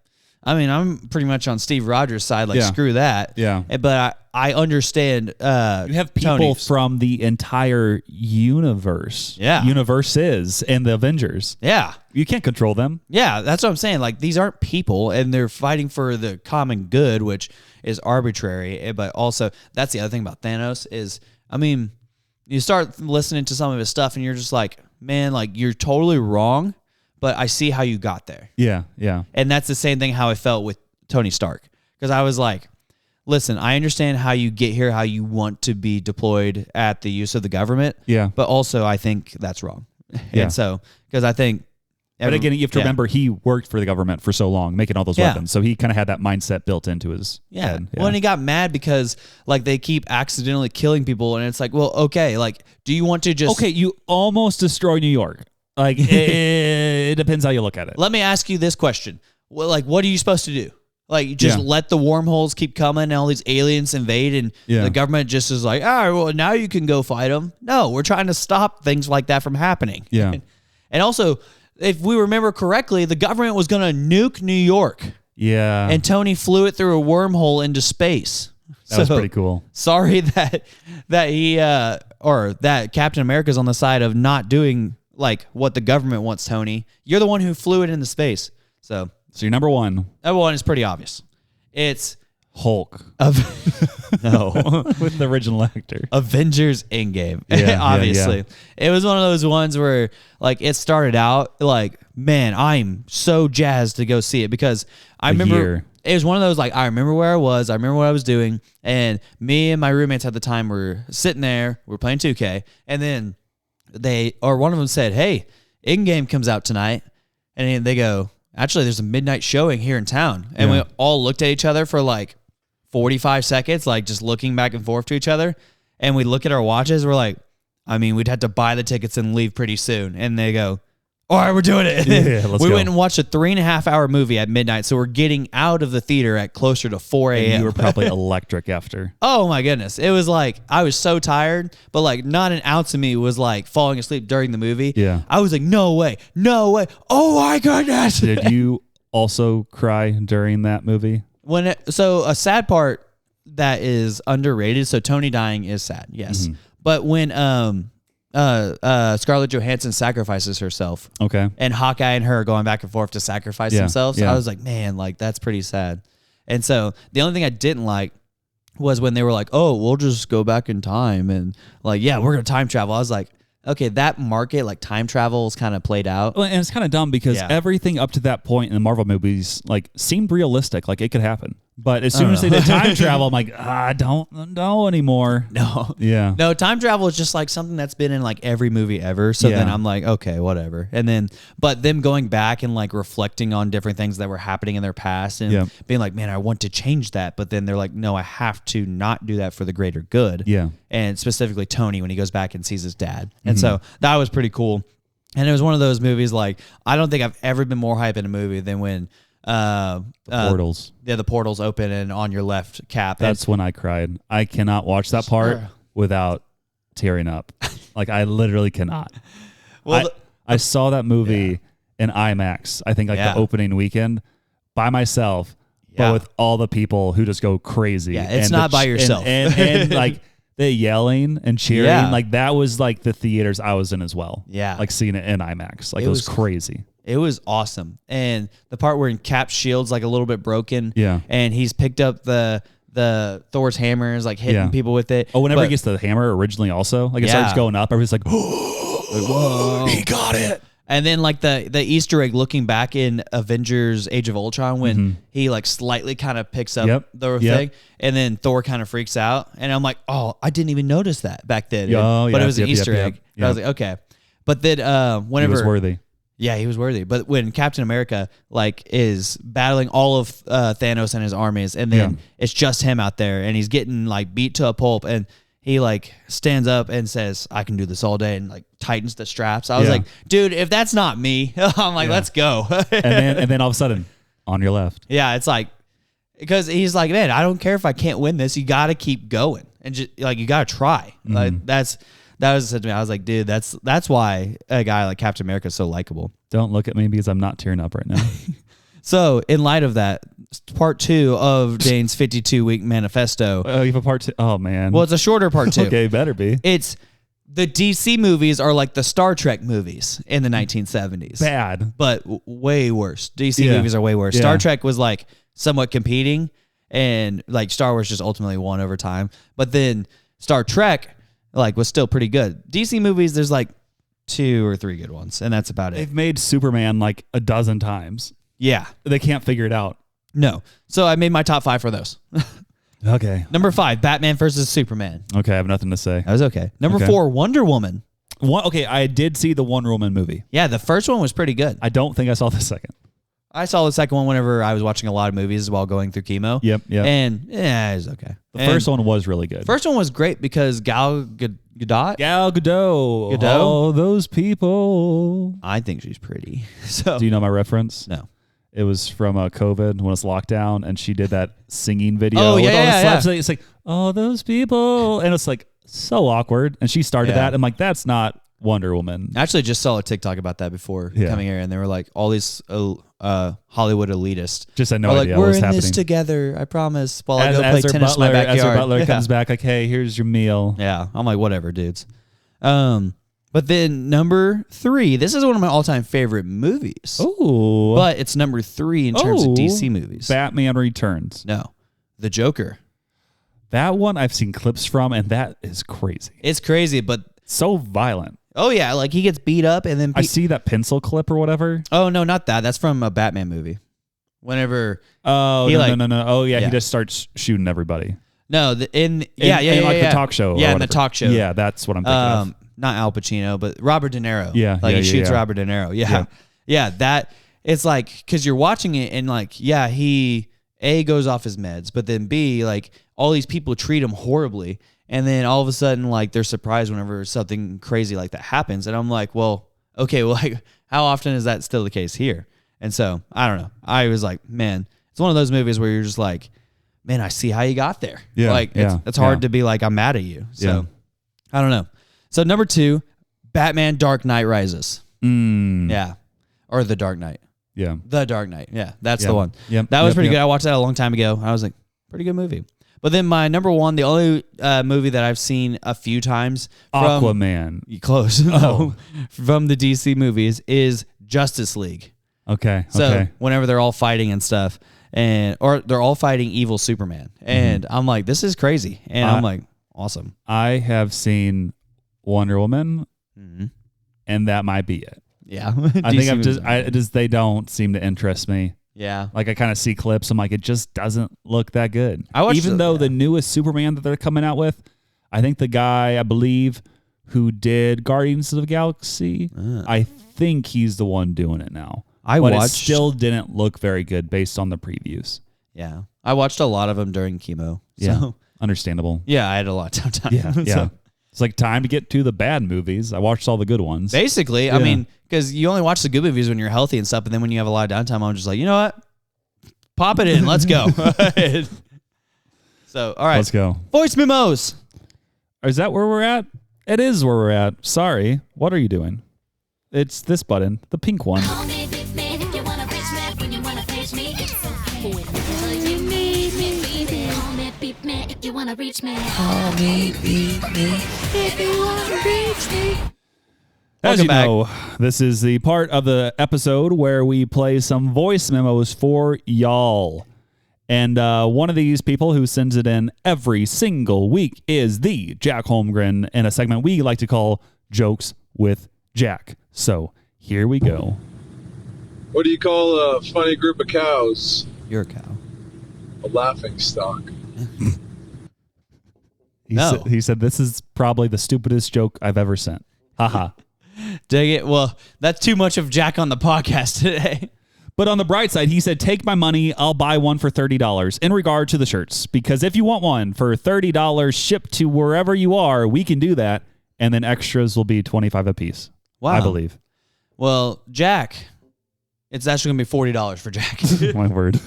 I mean, I'm pretty much on Steve Rogers' side. Like, screw that. Yeah. But I understand. You have people Tony's. from the entire universe. Yeah. Universes and the Avengers. Yeah. You can't control them. Yeah, that's what I'm saying. Like, these aren't people, and they're fighting for the common good, which is arbitrary. But also, that's the other thing about Thanos is, I mean, you start listening to some of his stuff, and you're just like, man, like, you're totally wrong, but I see how you got there. Yeah, yeah. And that's the same thing how I felt with Tony Stark. Because I was like, listen, I understand how you get here, how you want to be deployed at the use of the government. Yeah. But also, I think that's wrong. Yeah. And so, because I think... But again, you have to remember he worked for the government for so long, making all those weapons. So he kind of had that mindset built into his head. Well, and he got mad because like they keep accidentally killing people, and it's like, well, okay, like, do you want to just... Okay, you almost destroy New York. Like, it depends how you look at it. Let me ask you this question. Well, like, what are you supposed to do? Like, you just let the wormholes keep coming and all these aliens invade, and the government just is like, all right, well, now you can go fight them. No, we're trying to stop things like that from happening. Yeah. And also, if we remember correctly, the government was going to nuke New York. Yeah. And Tony flew it through a wormhole into space. That was pretty cool. Sorry that he or that Captain America's on the side of not doing like what the government wants, Tony. You're the one who flew it into space. So your number one. Number one is pretty obvious. It's Hulk. No. With the original actor. Avengers Endgame. Yeah, Obviously. yeah. It was one of those ones where like it started out like, man, I'm so jazzed to go see it because I remember it was one of those like I remember where I was, I remember what I was doing, and me and my roommates at the time were sitting there, we were playing 2K, and then one of them said, "Hey, Endgame comes out tonight." And they go, "Actually, there's a midnight showing here in town." And we all looked at each other for like 45 seconds, like just looking back and forth to each other. And we look at our watches. We're like, I mean, we'd have to buy the tickets and leave pretty soon. And they go, all right, we're doing it. Yeah, let's we go. went and watched a 3.5 hour movie at midnight. So we're getting out of the theater at closer to 4 a.m. And you were probably electric after. Oh my goodness. It was like, I was so tired, but like not an ounce of me was like falling asleep during the movie. Yeah. I was like, no way. Oh my goodness. Did you also cry during that movie? So a sad part that is underrated. So Tony dying is sad. Yes. Mm-hmm. But when, Scarlett Johansson sacrifices herself. Okay. And Hawkeye and her are going back and forth to sacrifice themselves. Yeah. I was like, man, like that's pretty sad. And so the only thing I didn't like was when they were like, oh, we'll just go back in time and like, yeah, we're going to time travel. I was like, okay, that market, like time travel is kind of played out. Well, and it's kind of dumb because everything up to that point in the Marvel movies like seemed realistic, like it could happen. But as soon as they did time travel, I'm like, I don't know anymore. No. Yeah. No, time travel is just like something that's been in like every movie ever. So then I'm like, okay, whatever. And then, but them going back and like reflecting on different things that were happening in their past and being like, man, I want to change that. But then they're like, no, I have to not do that for the greater good. Yeah. And specifically Tony when he goes back and sees his dad. And so that was pretty cool. And it was one of those movies like, I don't think I've ever been more hype in a movie than when portals. The portals open and on your left cap. That's when I cried. I cannot watch that part without tearing up. Like I literally cannot. Well, I saw that movie in IMAX. I think like the opening weekend by myself, but with all the people who just go crazy. Yeah, it's not by yourself. And like the yelling and cheering, like that was like the theaters I was in as well. Yeah, like seeing it in IMAX. Like it was crazy. It was awesome. And the part where Cap's shield's like a little bit broken. Yeah. And he's picked up the Thor's hammer, is like hitting people with it. Oh, whenever he gets the hammer originally also, like it starts going up, everybody's like, whoa, he got it. And then like the Easter egg looking back in Avengers Age of Ultron when he like slightly kind of picks up the thing and then Thor kind of freaks out. And I'm like, oh, I didn't even notice that back then. But it was an Easter egg. I was like, okay. But then whenever... He was worthy. Yeah, he was worthy. But when Captain America like is battling all of Thanos and his armies, and then it's just him out there, and he's getting like beat to a pulp, and he like stands up and says, "I can do this all day," and like tightens the straps. I was like, dude, if that's not me, I'm like, let's go. and then all of a sudden, on your left. Yeah, it's like because he's like, man, I don't care if I can't win this. You got to keep going, and just like you got to try. Like that was said to me. I was like, dude, that's why a guy like Captain America is so likable. Don't look at me because I'm not tearing up right now. So, in light of that, part 2 of Dane's 52-week manifesto. Oh, you have a part 2? Oh, man. Well, it's a shorter part 2. Okay, better be. It's the DC movies are like the Star Trek movies in the 1970s. Bad. But way worse. DC movies are way worse. Yeah. Star Trek was like somewhat competing, and like Star Wars just ultimately won over time. But then Star Trek like was still pretty good. DC movies, there's like 2 or 3 good ones, and that's about it. They've made Superman like a dozen times. Yeah. They can't figure it out. No. So I made my top 5 for those. Okay. Number 5, Batman versus Superman. Okay, I have nothing to say. That was okay. Number 4, Wonder Woman. Okay, I did see the Wonder Woman movie. Yeah, the first one was pretty good. I don't think I saw the second. I saw the second one whenever I was watching a lot of movies while going through chemo. Yep. And yeah, it was okay. The first one was really good. First one was great because Gal Gadot. Oh, those people. I think she's pretty. So, do you know my reference? No. It was from COVID when it's lockdown, and she did that singing video. Oh, yeah, with all the slaps. yeah. It's like, oh, those people. And it's like so awkward. And she started that. I'm like, that's not Wonder Woman. I actually just saw a TikTok about that before coming here, and they were like, all these Hollywood elitists just had no are idea like, what we're was in happening. this together, I promise. While I go play Ezra tennis Butler, in my backyard. Ezra Butler comes back like, hey, here's your meal. Yeah, I'm like, whatever, dudes. But then number 3, this is one of my all-time favorite movies. Oh, But it's number 3 in terms of DC movies. Batman Returns. No, The Joker. That one I've seen clips from, and that is crazy. It's crazy, but So violent. oh yeah, like he gets beat up and then I see that pencil clip or whatever. Oh no, not that. That's from a Batman movie. Whenever Oh, he no. Oh yeah, Yeah. he just starts shooting everybody. no, In the talk show. or Yeah, in the whatever. talk show. Yeah, that's what I'm thinking of. Not Al Pacino, but Robert De Niro. Yeah, like yeah, he shoots yeah. Robert De Niro. Yeah, that it's like because you're watching it and like he A goes off his meds, but then B like all these people treat him horribly, and then all of a sudden like they're surprised whenever something crazy like that happens, and I'm like, well, okay, well like how often is that still the case here? And so I don't know. I was like, man, it's one of those movies where you're just like, man, I see how you got there. Yeah, like it's hard to be like I'm mad at you. So Yeah. I don't know. So number 2, Batman Dark Knight Rises. Yeah. Or The Dark Knight. Yeah. The Dark Knight. Yeah, that's the one. Yep. That was Yep, pretty yep. good. I watched that a long time ago. I was like, pretty good movie. But then my number 1, the only movie that I've seen a few times from Aquaman. close. No, from the DC movies is Justice League. Okay. So whenever they're all fighting and stuff, or they're all fighting evil Superman, and I'm like, this is crazy, and I'm like, awesome. I have seen Wonder Woman, and that might be it. Yeah, I think I'm just they don't seem to interest me. Yeah, Like I kind of see clips, I'm like, it just doesn't look that good. I watched Even though the newest Superman that they're coming out with, I think the guy I believe who did Guardians of the Galaxy, I think he's the one doing it now. But it still didn't look very good based on the previews. Yeah, I watched a lot of them during chemo. Yeah, So, understandable. yeah, I had a lot of time. Yeah, yeah. So, It's like time to get to the bad movies. I watched all the good ones. basically, I mean, because you only watch the good movies when you're healthy and stuff, and then when you have a lot of downtime, I'm just like, you know what? Pop it in. Let's go. So, all right. Let's go. Voice memos. Is that where we're at? It is where we're at. Sorry. What are you doing? It's this button, the pink one. As you know, this is the part of the episode where we play some voice memos for y'all. And one of these people who sends it in every single week is the Jack Holmgren in a segment we like to call Jokes with Jack. So here we go. What do you call a funny group of cows? You're a cow. A laughing stock. He said, this is probably the stupidest joke I've ever sent. Haha. Dang it. Well, that's too much of Jack on the podcast today. But on the bright side, he said, take my money, I'll buy one for $30 in regard to the shirts. Because if you want one for $30 shipped to wherever you are, we can do that. And then extras will be $25 a piece. Wow. I believe. Well, Jack, it's actually going to be $40 for Jack. My word.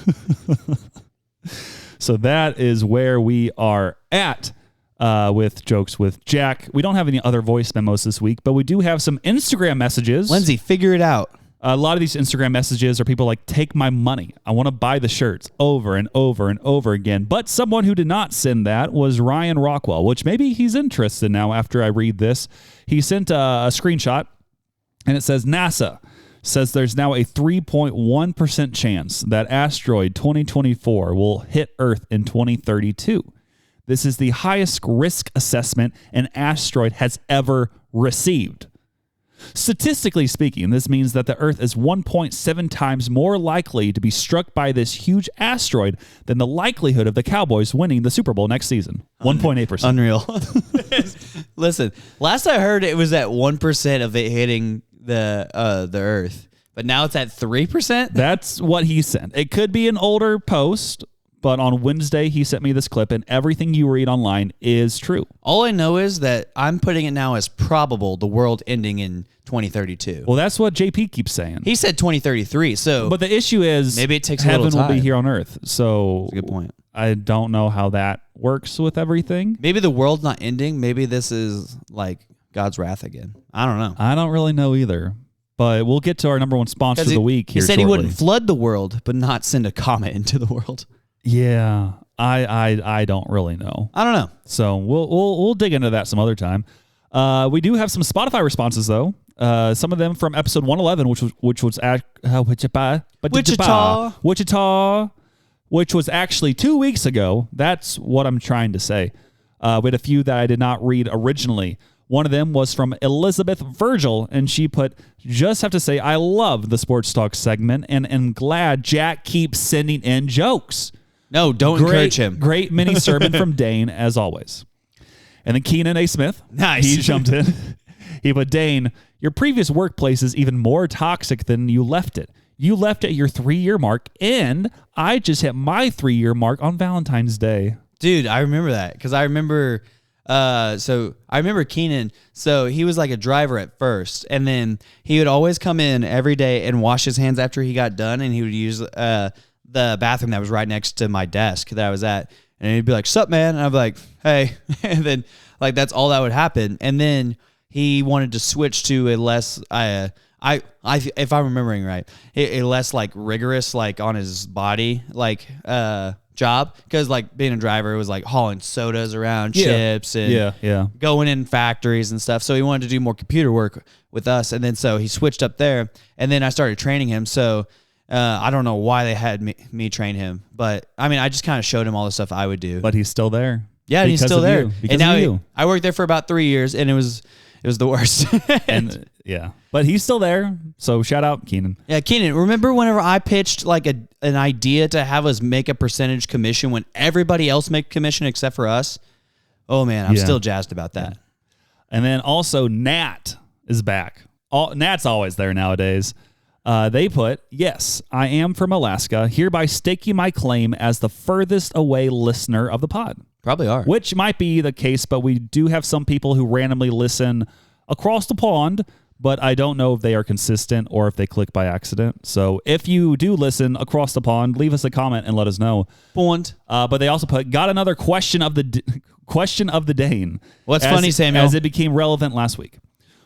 So that is where we are at with Jokes with Jack. We don't have any other voice memos this week, but we do have some Instagram messages. Lindsay, figure it out. A lot of these Instagram messages are people like, take my money. I want to buy the shirts over and over and over again. But someone who did not send that was Ryan Rockwell, which maybe he's interested now after I read this. He sent a screenshot, and it says, NASA says there's now a 3.1% chance that asteroid 2024 will hit Earth in 2032. This is the highest risk assessment an asteroid has ever received. Statistically speaking, this means that the Earth is 1.7 times more likely to be struck by this huge asteroid than the likelihood of the Cowboys winning the Super Bowl next season. 1.8%. Unreal. Listen, last I heard it was at 1% of it hitting the Earth, but now it's at 3%? That's what he sent. It could be an older post, but on Wednesday he sent me this clip, and everything you read online is true. All I know is that I'm putting it now as probable the world ending in 2032. Well, that's what JP keeps saying. He said 2033, so But the issue is maybe it takes a heaven little will be time. here on Earth. So That's a good point. I don't know how that works with everything. Maybe the world's not ending. Maybe this is like God's wrath again? I don't know. I don't really know either. But we'll get to our number one sponsor of the week here He said shortly. he wouldn't flood the world, but not send a comet into the world. Yeah, I don't really know. I don't know. So we'll dig into that some other time. We do have some Spotify responses though. Some of them from episode 111, which was at Wichita, which was actually 2 weeks ago. That's what I'm trying to say. We had a few that I did not read originally. One of them was from Elizabeth Virgil, and she put, just have to say, I love the Sports Talk segment and am glad Jack keeps sending in jokes. No, don't encourage him. Great mini sermon from Dane, as always. And then Keenan A. Smith, nice. He jumped in. He put, Dane, your previous workplace is even more toxic than you left it. You left at your 3-year mark, and I just hit my 3-year mark on Valentine's Day. Dude, I remember that because I remember... So I remember Keenan, so he was like a driver at first, and then he would always come in every day and wash his hands after he got done, and he would use the bathroom that was right next to my desk that I was at, and he'd be like, sup, man? And I'd be like, hey. And then, like, that's all that would happen. And then he wanted to switch to a less, if I'm remembering right, a less, like, rigorous, like, on his body, like, job, because like being a driver, it was like hauling sodas around, chips, and going in factories and stuff. So he wanted to do more computer work with us, and then so he switched up there, and then I started training him. So I don't know why they had me train him, but I mean, I just kind of showed him all the stuff I would do. But he's still there. Yeah, and he's still there. Because and now of you. I worked there for about 3 years, and it was the worst. And yeah, but he's still there. So shout out Keenan. Yeah, Keenan, remember whenever I pitched like an idea to have us make a percentage commission when everybody else make commission except for us? Oh man, I'm still jazzed about that. And then also Nat is back. Nat's always there nowadays. They put, yes, I am from Alaska, hereby staking my claim as the furthest away listener of the pod. Probably are. Which might be the case, but we do have some people who randomly listen across the pond, but I don't know if they are consistent or if they click by accident. So if you do listen across the pond, leave us a comment and let us know. Pond. But they also put, got another question of the Dane. What's funny, Samuel? As it became relevant last week.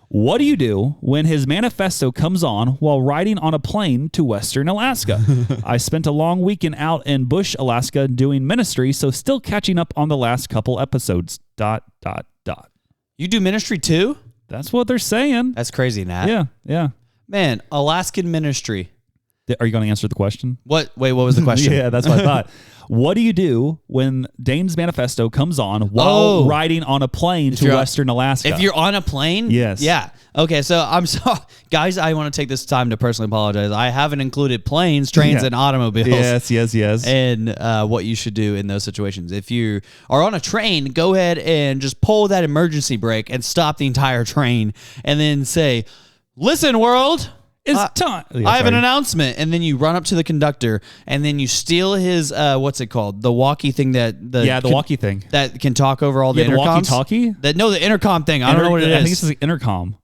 What do you do when his manifesto comes on while riding on a plane to Western Alaska? I spent a long weekend out in Bush, Alaska doing ministry, so still catching up on the last couple episodes. ... You do ministry too? That's what they're saying. That's crazy, Nat. Yeah. Man, Alaskan ministry. Are you going to answer the question? What? Wait, what was the question? Yeah, that's what I thought. What do you do when Dane's manifesto comes on while riding on a plane to Western Alaska? If you're on a plane? Yes. Yeah. Okay, so I'm sorry. Guys, I want to take this time to personally apologize. I haven't included planes, trains, and automobiles. Yes. And what you should do in those situations. If you are on a train, go ahead and just pull that emergency brake and stop the entire train and then say, listen, world. It's time. I have an announcement, and then you run up to the conductor, and then you steal his what's it called? The walkie thing the walkie thing that can talk over all the intercoms. Walkie-talkie? The intercom thing. I don't know what it is. I think it's the intercom.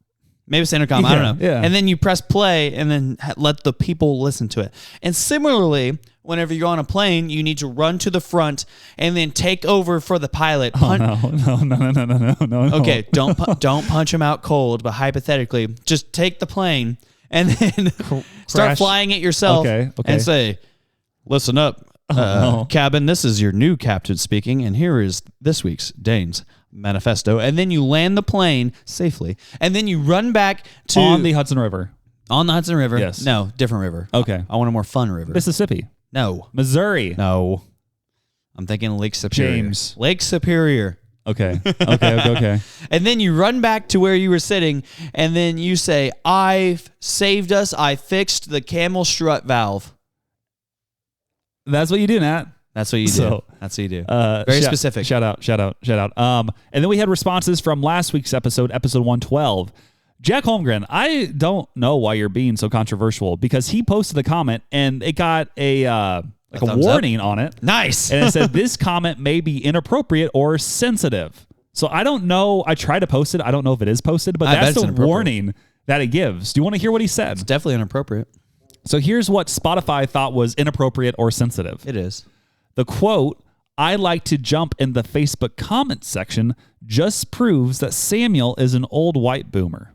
Maybe it's intercom. I don't know. Yeah. And then you press play, and then let the people listen to it. And similarly, whenever you're on a plane, you need to run to the front and then take over for the pilot. No. Okay, don't punch him out cold, but hypothetically, just take the plane and then start flying it yourself. Okay. And say, listen up, cabin, this is your new captain speaking, and here is this week's Dane's manifesto. And then you land the plane safely, and then you run back to... On the Hudson River. On the Hudson River? Yes. No, different river. Okay. I want a more fun river. Mississippi. No. Missouri. No. I'm thinking Lake Superior. James. Lake Superior. Okay. And then you run back to where you were sitting, and then you say, I've saved us. I fixed the camel strut valve. That's what you do, Nat. That's what you do. So, that's what you do. Very specific. Shout out. And then we had responses from last week's episode 112. Jack Holmgren, I don't know why you're being so controversial, because he posted a comment and it got a warning on it. Nice. And it said, this comment may be inappropriate or sensitive. So I don't know. I tried to post it. I don't know if it is posted, but that's the warning that it gives. Do you want to hear what he said? It's definitely inappropriate. So here's what Spotify thought was inappropriate or sensitive. It is. The quote, I like to jump in the Facebook comment section just proves that Samuel is an old white boomer.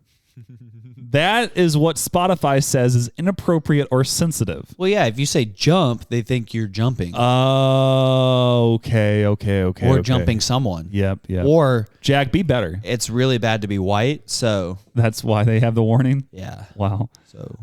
That is what Spotify says is inappropriate or sensitive. Well, yeah, if you say jump, they think you're jumping. Oh, okay. Or jumping someone. Yep. Or Jack, be better. it's really bad to be white, so That's why they have the warning. yeah. Wow. So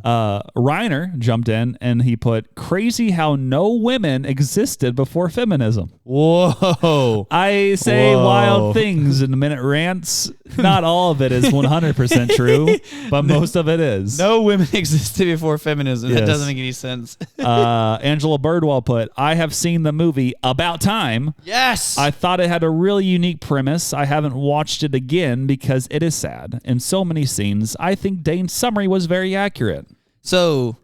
Reiner jumped in and he put, crazy how no women existed before feminism. whoa. I say wild things in minute rants. Not all of it is 100% true, but most of it is. No women existed before feminism. That Yes. doesn't make any sense. Angela Birdwell put, I have seen the movie About Time. Yes. I thought it had a really unique premise. I haven't watched it again because it is sad. In so many scenes, I think Dane's summary was very accurate. So,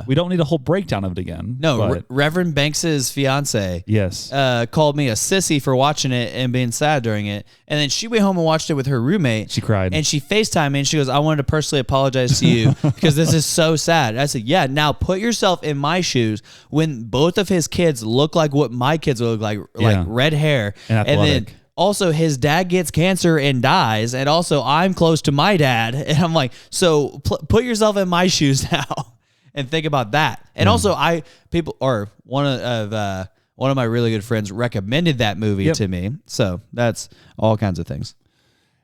We don't need a whole breakdown of it again. no, but Reverend Banks's fiance yes. called me a sissy for watching it and being sad during it. And then she went home and watched it with her roommate. She cried. And she FaceTimed me and she goes, I wanted to personally apologize to you because this is so sad. And I said, yeah, now put yourself in my shoes when both of his kids look like what my kids would look like Yeah. red hair. And then athletic. also his dad gets cancer and dies. And also I'm close to my dad. And I'm like, so put yourself in my shoes now. And think about that. And also, one of my really good friends recommended that movie to me. So that's all kinds of things.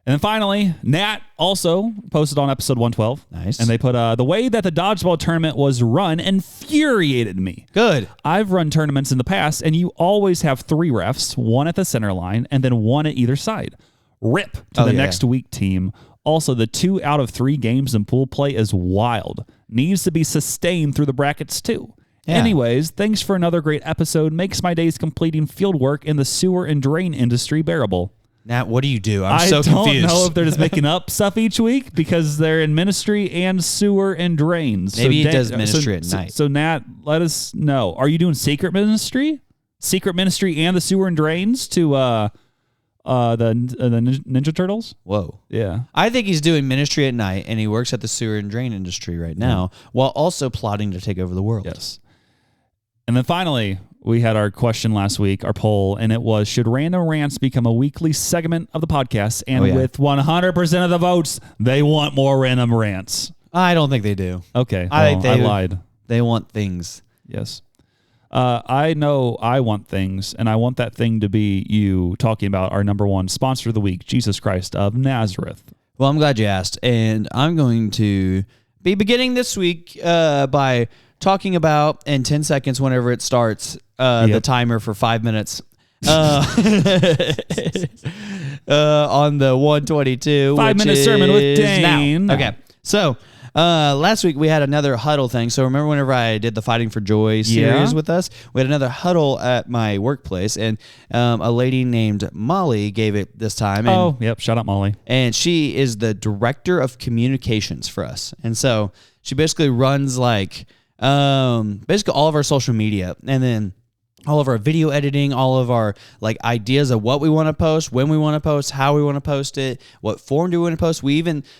And then finally, Nat also posted on episode 112. Nice. And they put, the way that the dodgeball tournament was run infuriated me. Good. I've run tournaments in the past, and you always have 3 refs, 1 at the center line, and then 1 at either side. Rip to the next week team. Also, the 2 out of 3 games in pool play is wild. Needs to be sustained through the brackets, too. Yeah. Anyways, thanks for another great episode. Makes my days completing field work in the sewer and drain industry bearable. Nat, what do you do? I so don't confused. know if they're just making up stuff each week because they're in ministry and sewer and drains. Maybe he does ministry at night. So, Nat, let us know. Are you doing secret ministry? Secret ministry and the sewer and drains to the Ninja Turtles? Whoa. Yeah. I think he's doing ministry at night, and he works at the sewer and drain industry right now, while also plotting to take over the world. Yes. And then finally, we had our question last week, our poll, and it was, should Random Rants become a weekly segment of the podcast? And with 100% of the votes, they want more Random Rants. I don't think they do. Okay. I lied. They want things. Yes. I know I want things, and I want that thing to be you talking about our number 1 sponsor of the week, Jesus Christ of Nazareth. Well, I'm glad you asked, and I'm going to be beginning this week by talking about, in 10 seconds whenever it starts, the timer for 5 minutes. On the 122. 5-minute sermon with Dane. Now. Okay. So last week we had another huddle thing. So remember whenever I did the Fighting for Joy series with us? We had another huddle at my workplace, and a lady named Molly gave it this time. And, Shout out Molly. And she is the director of communications for us. And so she basically runs like basically all of our social media, and then all of our video editing, all of our like ideas of what we want to post, when we want to post, how we want to post it, what form do we want to post.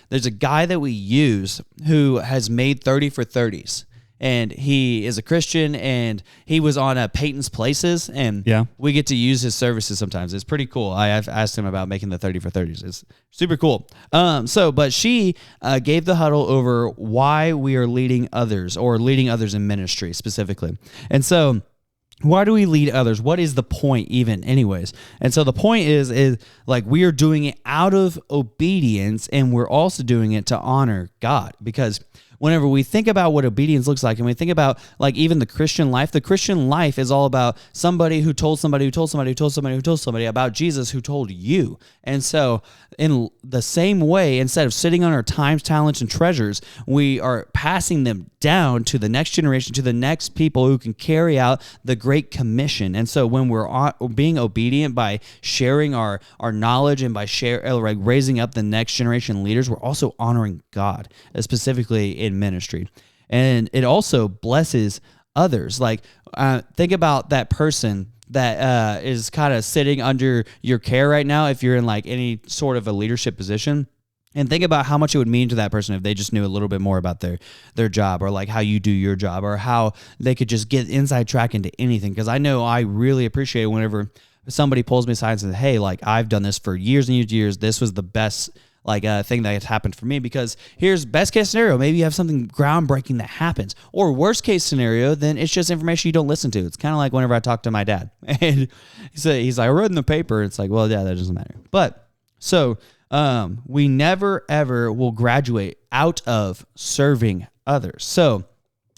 There's a guy that we use who has made 30 for 30s, and he is a Christian, and he was on Peyton's Places, and we get to use his services sometimes. It's pretty cool. I've asked him about making the 30 for 30s. It's super cool. But she gave the huddle over why we are leading others, or leading others in ministry specifically. And so, why do we lead others? What is the point even anyways? And so the point is like we are doing it out of obedience, and we're also doing it to honor God, because whenever we think about what obedience looks like, and we think about like even the Christian life is all about somebody who told somebody who told somebody who told somebody who told somebody about Jesus who told you. And so in the same way, instead of sitting on our times, talents, and treasures, we are passing them down to the next generation, to the next people who can carry out the Great Commission. And so when we're being obedient by sharing our knowledge and by raising up the next generation leaders, we're also honoring God, specifically in ministry. And it also blesses others. Like think about that person that is kind of sitting under your care right now, if you're in like any sort of a leadership position. And think about how much it would mean to that person if they just knew a little bit more about their job, or like how you do your job, or how they could just get inside track into anything. Because I know I really appreciate whenever somebody pulls me aside and says, hey, like I've done this for years and years. This was the best thing that has happened for me, because here's best case scenario. Maybe you have something groundbreaking that happens, or worst case scenario, then it's just information you don't listen to. It's kind of like whenever I talk to my dad and he's like, I read in the paper. It's like, well, yeah, that doesn't matter. But so we never ever will graduate out of serving others. So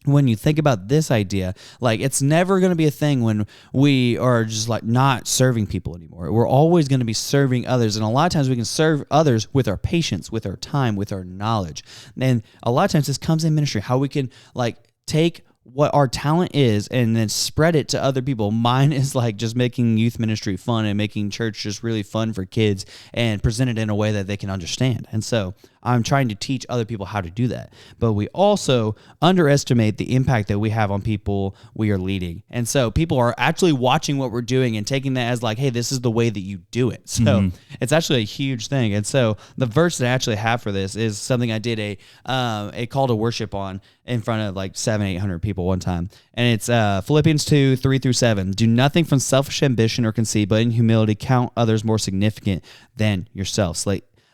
when you think about this idea, like it's never going to be a thing when we are just like not serving people anymore. We're always going to be serving others. And a lot of times we can serve others with our patience, with our time, with our knowledge. And a lot of times this comes in ministry, how we can like take what our talent is and then spread it to other people. Mine is like just making youth ministry fun and making church just really fun for kids and present it in a way that they can understand. And so I'm trying to teach other people how to do that. But we also underestimate the impact that we have on people we are leading. And so people are actually watching what we're doing and taking that as like, hey, this is the way that you do it. So it's actually a huge thing. And so the verse that I actually have for this is something I did a call to worship on in front of like 700-800 people one time. And it's Philippians 2:3-7. Do nothing from selfish ambition or conceit, but in humility count others more significant than yourselves.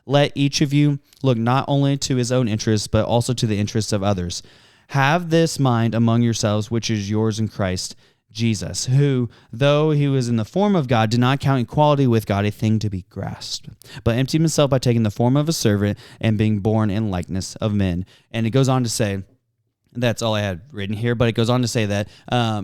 Let each of you look not only to his own interests, but also to the interests of others. Have this mind among yourselves, which is yours in Christ Jesus, who, though he was in the form of God, did not count equality with God a thing to be grasped, but emptied himself by taking the form of a servant and being born in likeness of men. And it goes on to say, that's all I had written here, but it goes on to say that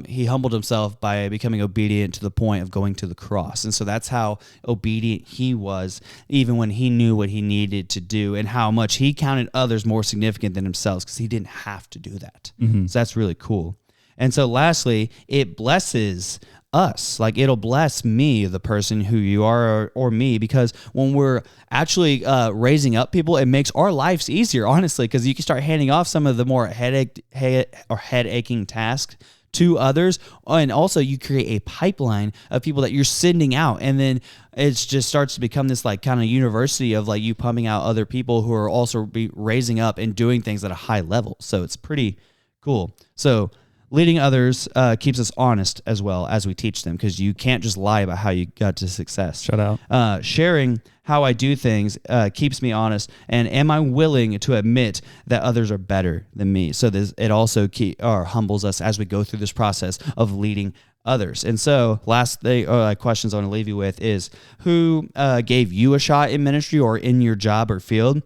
he humbled himself by becoming obedient to the point of going to the cross. And so that's how obedient he was, even when he knew what he needed to do, and how much he counted others more significant than himself, because he didn't have to do that. So that's really cool. And so lastly, it blesses us. Like it'll bless me, the person who you are, or me, because when we're actually raising up people, it makes our lives easier, honestly, because you can start handing off some of the more head-aching tasks to others. And also you create a pipeline of people that you're sending out. And then it just starts to become this like kind of university of like you pumping out other people who are also be raising up and doing things at a high level. So it's pretty cool. So leading others keeps us honest as well as we teach them, because you can't just lie about how you got to success. Shut out. Sharing how I do things keeps me honest, and am I willing to admit that others are better than me? So it also humbles us as we go through this process of leading others. And so last questions I want to leave you with is, who gave you a shot in ministry or in your job or field?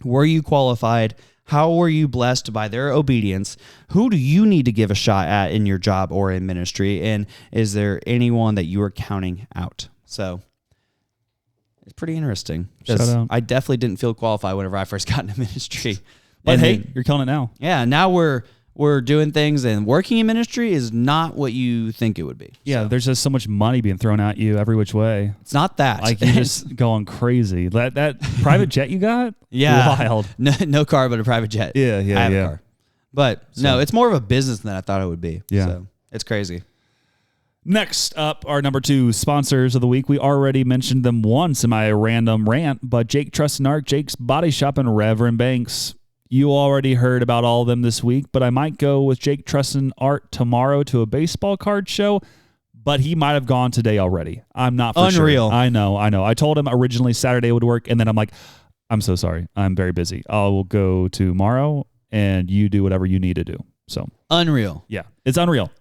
Were you qualified? How were you blessed by their obedience? Who do you need to give a shot at in your job or in ministry? And is there anyone that you are counting out? So it's pretty interesting, because I definitely didn't feel qualified whenever I first got into ministry. But hey, you're killing it now. Yeah, now we're doing things, and working in ministry is not what you think it would be. Yeah, there's just so much money being thrown at you every which way. It's not that. Like you're just going crazy. That private jet you got? Yeah. Wild. No car, but a private jet. Yeah. I have a car. But no, it's more of a business than I thought it would be. Yeah. So it's crazy. Next up, our number 2 sponsors of the week. We already mentioned them once in my random rant, but Jake Trust and Arc, Jake's Body Shop, and Reverend Banks. You already heard about all of them this week, but I might go with Jake Trustin Art tomorrow to a baseball card show, but he might have gone today already. I'm not for Unreal. sure. I know. I told him originally Saturday would work, and then I'm like, I'm so sorry. I'm very busy. I will go tomorrow, and you do whatever you need to do. So Unreal. yeah, it's unreal.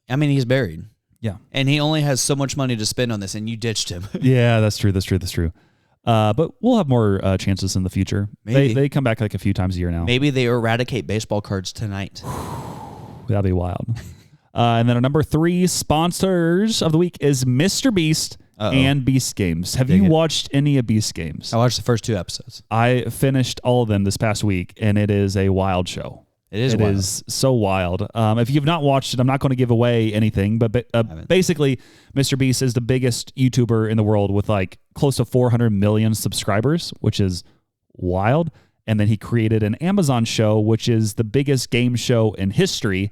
I mean, he's buried. Yeah. And he only has so much money to spend on this, and you ditched him. Yeah, that's true. But we'll have more chances in the future. Maybe. They come back like a few times a year now. Maybe they eradicate baseball cards tonight. That'd be wild. And then our number 3 sponsors of the week is Mr. Beast and Beast Games. Have you watched any of Beast Games? I watched the first 2 episodes. I finished all of them this past week, and it is a wild show. It is wild. It is so wild. If you've not watched it, I'm not going to give away anything, but basically, Mr. Beast is the biggest YouTuber in the world with like close to 400 million subscribers, which is wild. And then he created an Amazon show, which is the biggest game show in history.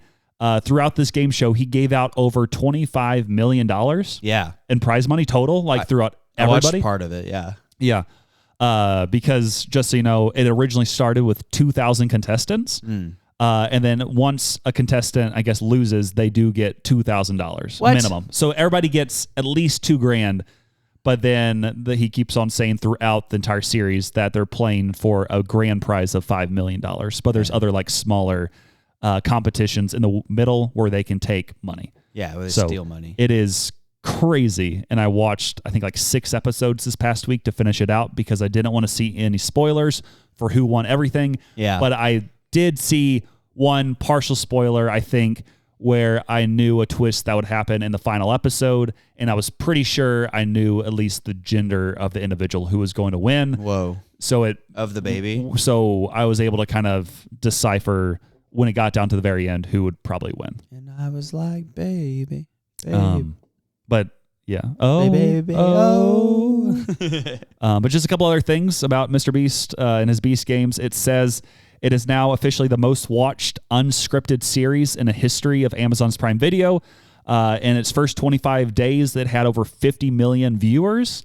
Throughout this game show, he gave out over $25 million in prize money total, throughout everybody. I watched part of it, yeah. Yeah. because just so you know, it originally started with 2,000 contestants. And then once a contestant, I guess, loses, they do get $2,000 minimum. So everybody gets at least $2,000. But then he keeps on saying throughout the entire series that they're playing for a grand prize of $5 million. But there's other like smaller competitions in the middle where they can take money. Yeah, where they steal money. It is crazy. And I watched, I think, like 6 episodes this past week to finish it out because I didn't want to see any spoilers for who won everything. Yeah. But I did see one partial spoiler, I think, where I knew a twist that would happen in the final episode, and I was pretty sure I knew at least the gender of the individual who was going to win. Whoa. So of the baby. So I was able to kind of decipher when it got down to the very end who would probably win. And I was like, baby. But yeah. Oh, baby. But just a couple other things about Mr. Beast and his Beast games. It says it is now officially the most watched unscripted series in the history of Amazon's Prime Video. In its first 25 days, it had over 50 million viewers.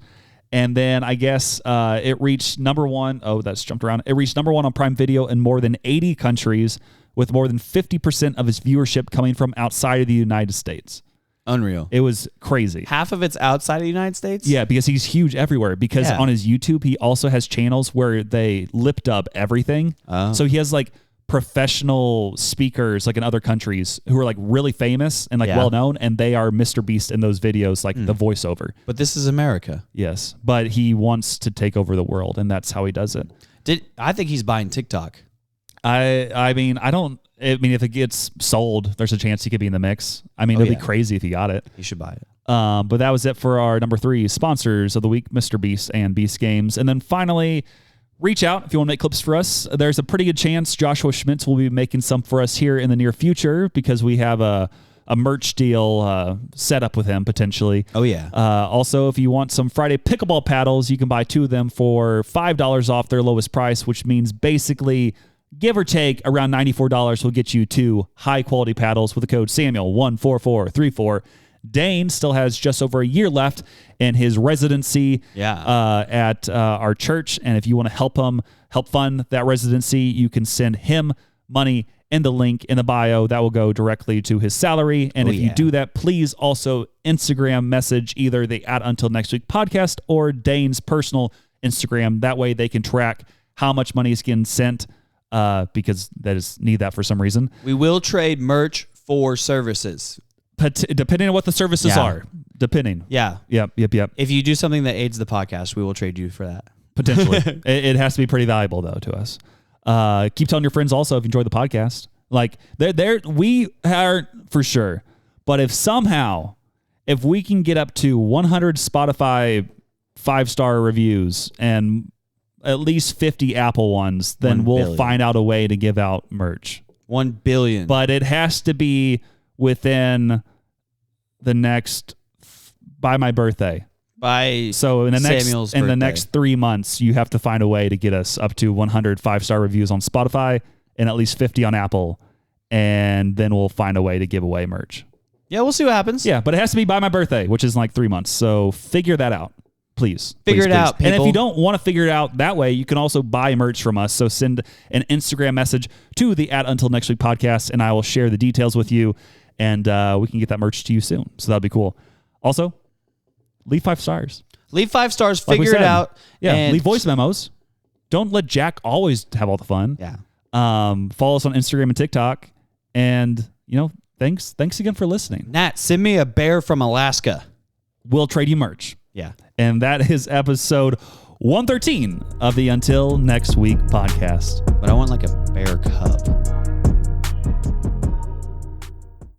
And then I guess it reached number 1. Oh, that's jumped around. It reached number 1 on Prime Video in more than 80 countries, with more than 50% of its viewership coming from outside of the United States. Unreal. It was crazy. Half of it's outside of the United States? Yeah, because he's huge everywhere. Because on his YouTube, he also has channels where they lip dub everything. So he has like professional speakers like in other countries who are like really famous and like well known, and they are Mr. Beast in those videos, like the voiceover. But this is America. Yes, but he wants to take over the world, and that's how he does it. I think he's buying TikTok. I mean, if it gets sold, there's a chance he could be in the mix. I mean, it'd be crazy if he got it. He should buy it. But that was it for our number 3 sponsors of the week, Mr. Beast and Beast Games. And then finally, reach out if you want to make clips for us. There's a pretty good chance Joshua Schmitz will be making some for us here in the near future because we have a merch deal set up with him potentially. Oh, yeah. Also, if you want some Friday Pickleball paddles, you can buy 2 of them for $5 off their lowest price, which means basically, give or take, around $94 will get you 2 high-quality paddles with the code Samuel14434. Dane still has just over a year left in his residency at our church, and if you want to help fund that residency, you can send him money in the link in the bio. That will go directly to his salary, and if you do that, please also Instagram message either the Until Next Week podcast or Dane's personal Instagram. That way they can track how much money is getting sent. Because need that for some reason. We will trade merch for services. Depending on what the services are. Depending. Yeah. Yep. If you do something that aids the podcast, we will trade you for that. Potentially. it has to be pretty valuable, though, to us. Keep telling your friends also if you enjoy the podcast. Like, we are for sure. But if we can get up to 100 Spotify 5-star reviews and at least 50 Apple ones, then we'll find out a way to give out merch. 1 billion. But it has to be within the next, by my birthday. So in the next 3 months, you have to find a way to get us up to 100 5-star reviews on Spotify and at least 50 on Apple. And then we'll find a way to give away merch. Yeah, we'll see what happens. Yeah, but it has to be by my birthday, which is in like 3 months. So figure that out. Please. Figure it out, people. And if you don't want to figure it out that way, you can also buy merch from us. So send an Instagram message to the Until Next Week podcast, and I will share the details with you, and we can get that merch to you soon. So that'll be cool. Also, leave 5 stars. Leave 5 stars. Figure it out. Yeah. And leave voice memos. Don't let Jack always have all the fun. Yeah. Follow us on Instagram and TikTok. And, thanks again for listening. Nat, send me a bear from Alaska. We'll trade you merch. Yeah. And that is episode 113 of the Until Next Week podcast. But I want like a bear cub.